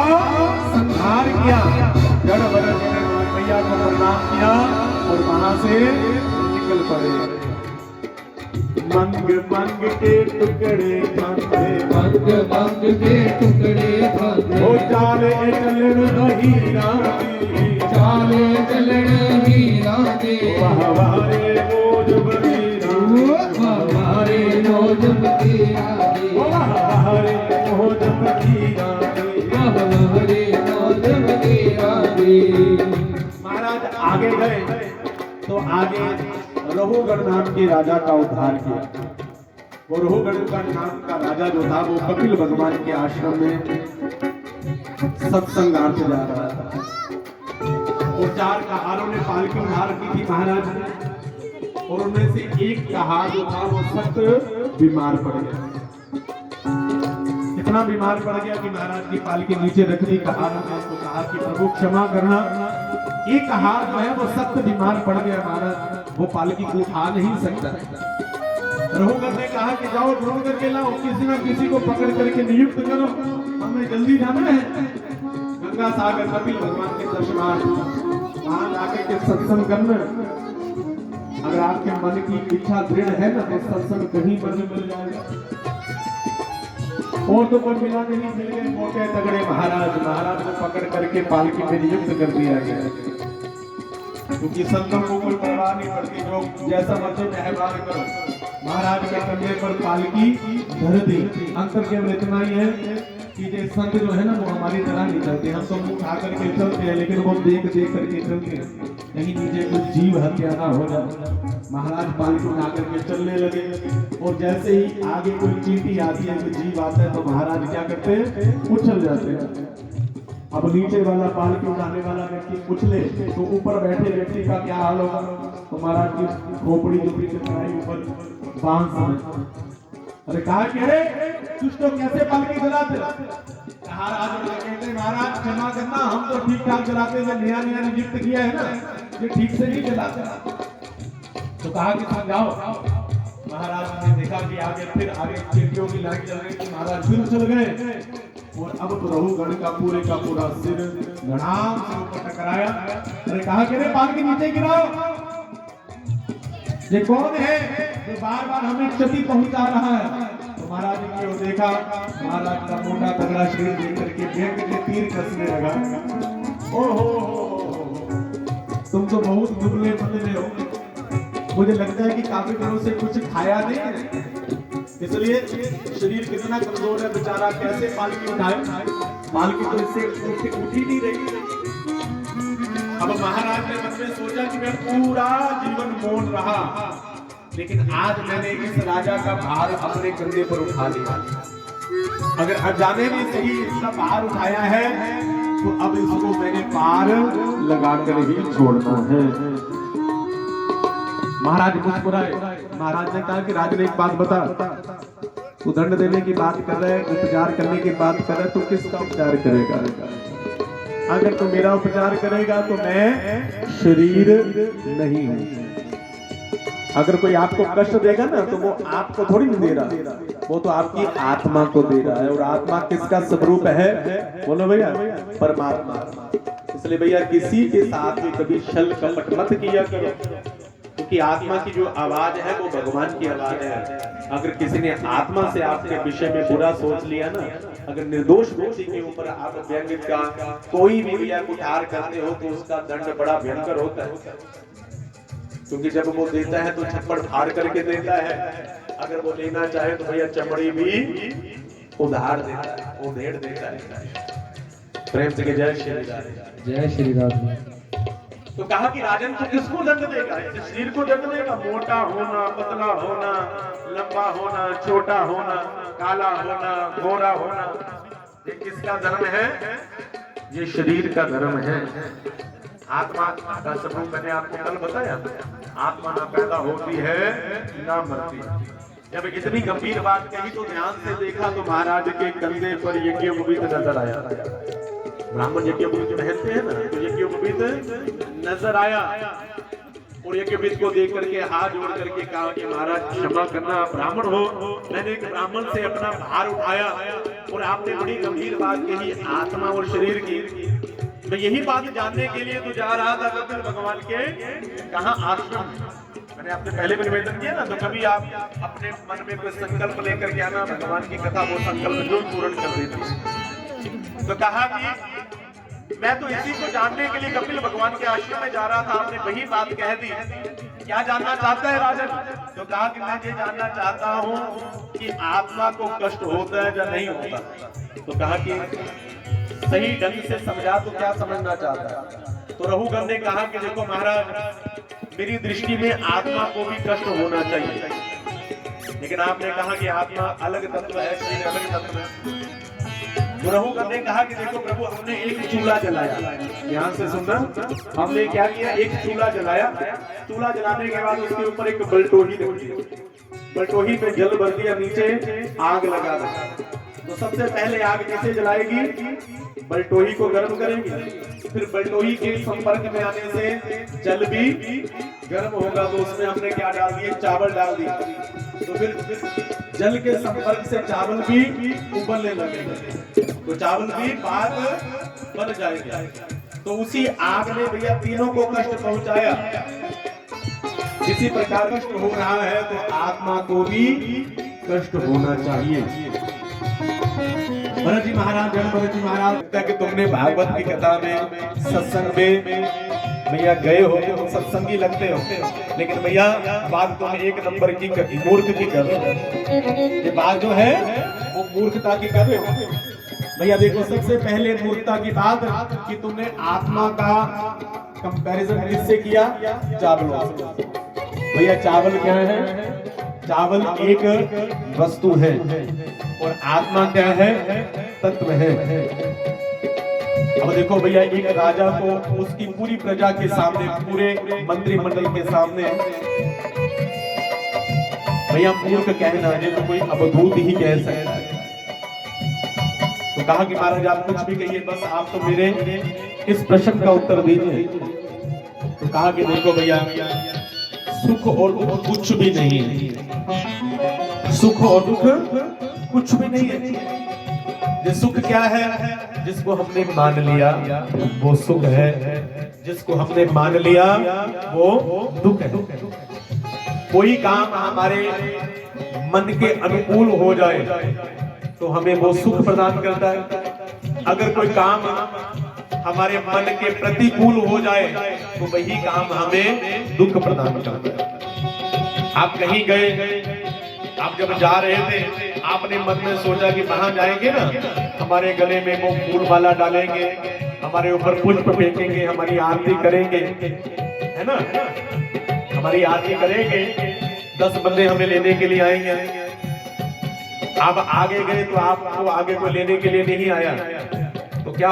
Speaker 1: संहार किया। जड़ भरत ने मैया को प्रणाम किया और वहां से निकल पड़े। मंग मंग के टुकड़े खाते,
Speaker 2: मंग मंग के टुकड़े खाते,
Speaker 1: ओ चाले चलन हीरा दी,
Speaker 2: चाले चलन हीरा दे।
Speaker 1: हमारे रोज बगीरा,
Speaker 2: हमारे रोज बगीरा दे,
Speaker 1: हमारे रोज बगीरा दी,
Speaker 2: हमारे रोज बगीरा दे।
Speaker 1: महाराज आगे गए तो आगे रहुगण नाम के राजा का उद्धार किया। वो रहुगण का नाम का राजा जो था वो कपिल भगवान के आश्रम में सत्संगार्थ जा रहा था। वो 4 कहारों ने पालकी उधार की थी महाराज ने, और उनमें से एक कहार जो था वो सख्त बीमार पड़ गया। इतना बीमार पड़ गया कि महाराज की पालकी नीचे रख दी। कहारों ने उसको कहा कि प्रभु क्षमा करना, एक कहार जो है वो सख्त बीमार पड़ गया महाराज, वो पालकी को उठा नहीं सकता। रहुगण ने कहा कि जाओ ढूंढ करके लाओ, किसी ना किसी को पकड़ करके नियुक्त करो, हमें जल्दी जाना है गंगा सागर कपिल भगवान के दर्शनार्थ, वहां जाकर के सत्संग करना। अगर आपके मन की इच्छा दृढ़ है ना तो सत्संग कहीं पर भी मिल जाएगा। और तो कोई मिला नहीं, मिल गए मोटे तगड़े महाराज। महाराज को पकड़ करके पालकी में नियुक्त कर दिया गया, क्योंकि संतों को कोई परवाह नहीं पड़ती, जो जैसा मर्जी मेहरबान करो। महाराज के कंधे पर पालकी धर दी। अंतर केवल इतना ही है कि ये संत जो है ना वो हमारी तरह नहीं चलते। हम तो मुंह उठा करके चलते हैं, लेकिन वो देख देख करके चलते हैं, कहीं नीचे कुछ जीव हत्या ना हो जाए। महाराज पालकी उठा करके चलने लगे, और जैसे ही आगे कोई चींटी आती है, कोई जीव आता है, तो महाराज क्या करते हैं? उछल जाते हैं। अब नीचे वाला पालकी उठाने वाला व्यक्ति उछले तो ऊपर बैठे व्यक्ति का क्या हाल होगा? तो महाराज की खोपड़ी जो पीछे चढ़ाई ऊपर बांस में। अरे कहा कि अरे दुष्टों कैसे पालकी चलाते? कहते महाराज क्षमा करना, हम तो ठीक ठाक चलाते हैं, नया नया नियुक्त किया है ना, ये ठीक से नहीं चलाते। तो कहा कि समझाओ। महाराज ने देखा कि आगे फिर आगे चींटियों की लाइन चल रही थी, महाराज फिर चल गए। और अब प्रभु गण का पूरा सिर गणाम से ऊपर टकराया। अरे कहा कि रे पाल के नीचे गिराओ, ये कौन है जो बार बार हमें क्षति पहुंचा रहा है? तो महाराज ने क्यों देखा, महाराज का मोटा तगड़ा शरीर देख करके व्यंग के तीर कसने लगा। ओहो, तुम तो बहुत दुबले पतले हो, मुझे लगता है कि काफी दिनों से कुछ खाया नहीं है, इसलिए शरीर कितना कमजोर है बेचारा, कैसे पालकी उठाए? पालकी तो इससे उठ ही नहीं रही। अब महाराज ने मन में सोचा कि मैं पूरा जीवन मौन रहा, लेकिन आज मैंने इस राजा का भार अपने कंधे पर उठा लिया। अगर अनजाने में सही इसका भार उठाया है तो अब इसको मैंने पार लगाकर ही छोड़ना है। महाराज मुस्कुराए। महाराज ने कहा कि राज ने एक बात बता, तू दंड देने की बात कर रहे, उपचार करने की बात कर रहे, तो किसका उपचार करेगा? अगर तू मेरा उपचार करेगा तो मैं शरीर नहीं हूं। अगर कोई आपको कष्ट देगा ना तो वो आपको थोड़ी नहीं दे रहा, वो तो आपकी आत्मा को दे रहा है। और आत्मा किसका स्वरूप है? बोलो भैया, परमात्मा। इसलिए भैया किसी के साथ भी कभी छल कपट मत किया करो, क्योंकि आत्मा की जो आवाज है वो भगवान की आवाज है। अगर किसी ने आत्मा से आपके विषय में बुरा सोच लिया ना, अगर निर्दोष व्यक्ति के ऊपर आप व्यंग्य का कोई भी भैया कुठार करते हो तो उसका दंड बड़ा भयंकर होता है, क्योंकि जब वो देता है तो छप्पड़ फाड़ करके देता है, अगर वो लेना चाहे तो भैया चमड़ी भी उधार देता है, उधेड़ देता है। प्रेम से जय श्री राम,
Speaker 2: जय श्री राम।
Speaker 1: तो कहा कि राजन तो किसको दंड देगा? इस शरीर को दंड देगा? मोटा होना, पतला होना, लंबा होना, छोटा होना, काला होना, गोरा होना, ये किसका धर्म है? ये शरीर का धर्म है। आत्मा का स्वरूप मैंने आपको कल बताया, आत्मा ना पैदा होती है ना मरती। जब इतनी गंभीर बात कही तो ध्यान से देखा तो महाराज के कंधे पर यज्ञोपवीत नजर आया। ब्राह्मण यज्ञोपवीत पहनते हैं ना, तो यज्ञोपवीत नजर आया। और यज्ञोपवीत को देख करके हाथ जोड़ करके कहा कि महाराज क्षमा करना, आप ब्राह्मण हो, मैंने एक ब्राह्मण से अपना भार उठाया और आपने बड़ी गंभीर बात कही आत्मा और शरीर की। मैं यही बात जानने के लिए तो जा रहा था कपिल भगवान के कहाँ आश्रम। मैंने आपने पहले भी निवेदन किया ना, तो कभी आप अपने मन में कोई संकल्प लेकर के आना, भगवान की कथा वो संकल्प जो पूर्ण कर देती। तो कहा कि मैं तो इसी को जानने के लिए कपिल भगवान के आश्रम में जा रहा था, आपने वही बात कह दी। क्या जानना चाहता है राजन? तो कहा कि मैं ये जानना चाहता हूँ कि आत्मा को कष्ट होता है या नहीं होता। तो कहा कि सही ढंग से समझा तो क्या समझना चाहता है? तो रघुगण ने कहा कि देखो महाराज, मेरी दृष्टि में आत्मा को भी कष्ट होना चाहिए, लेकिन आपने कहा कि आत्मा अलग तत्व है, शरीर अलग तत्व है। तो रघुगण ने कहा कि देखो प्रभु, हमने एक चूल्हा जलाया, ध्यान से सुनना, हमने क्या किया? एक चूल्हा जलाया। चूल्हा जलाने के बाद उसके ऊपर एक बलटोही रख दी, बलटोही पे जल भर दिया, नीचे आग लगा दी। तो सबसे पहले आग कैसे जलाएगी? बलटोही को गर्म करेंगे, फिर बलटोही के संपर्क में आने से जल भी गर्म होगा, तो उसमें हमने क्या डाल दिए? चावल डाल दिए। तो फिर जल के संपर्क से चावल भी उबलने लगेंगे, तो चावल भी पाक बन जाएगा। तो उसी आग ने भैया तीनों को कष्ट पहुंचाया। इसी प्रकार कष्ट हो रहा है तो आत्मा को भी कष्ट होना चाहिए। भरत जी महाराज, भरत जी महाराज, लगता है कि तुमने भागवत की कथा में, सत्संग में भैया गए हो, तुम सत्संगी लगते हो, लेकिन भैया बात तुम एक नंबर की मूर्ख की कर रहे हो। ये बात जो है वो मूर्खता की कर रहे हो भैया। देखो, सबसे पहले मूर्खता की बात कि तुमने आत्मा का कंपैरिजन किससे किया? चावलों से। भैया चावल क्या है? चावल एक वस्तु है और आत्मा क्या है? तत्व है। अब देखो भैया, एक राजा को उसकी पूरी प्रजा के सामने, पूरे मंत्रिमंडल के सामने भैया मूर्ख कहना है तो कोई अवधूत ही कह सकता है। तो कहा कि महाराज आप कुछ भी कहिए, बस आप तो मेरे इस प्रश्न का उत्तर दीजिए। तो कहा कि देखो भैया, सुख और दुख कुछ भी नहीं है, सुख और दुख कुछ भी नहीं है। ये सुख क्या है? जिसको हमने मान लिया वो सुख है, जिसको हमने मान लिया वो दुख है। कोई काम हमारे मन के अनुकूल हो जाए तो हमें वो सुख प्रदान करता है। अगर कोई काम हमारे मन के प्रतिकूल हो जाए तो वही काम हमें दुख प्रदान करता है। आप कहीं गए, आप जब जा रहे थे आपने मन में सोचा कि वहां जाएंगे ना, हमारे गले में वो फूल माला डालेंगे, हमारे ऊपर पुष्प फेंकेंगे, हमारी आरती करेंगे, है ना, हमारी आरती करेंगे, 10 बंदे हमें लेने के लिए आएंगे। आप आगे गए तो आपको आगे को लेने के लिए नहीं आया तो क्या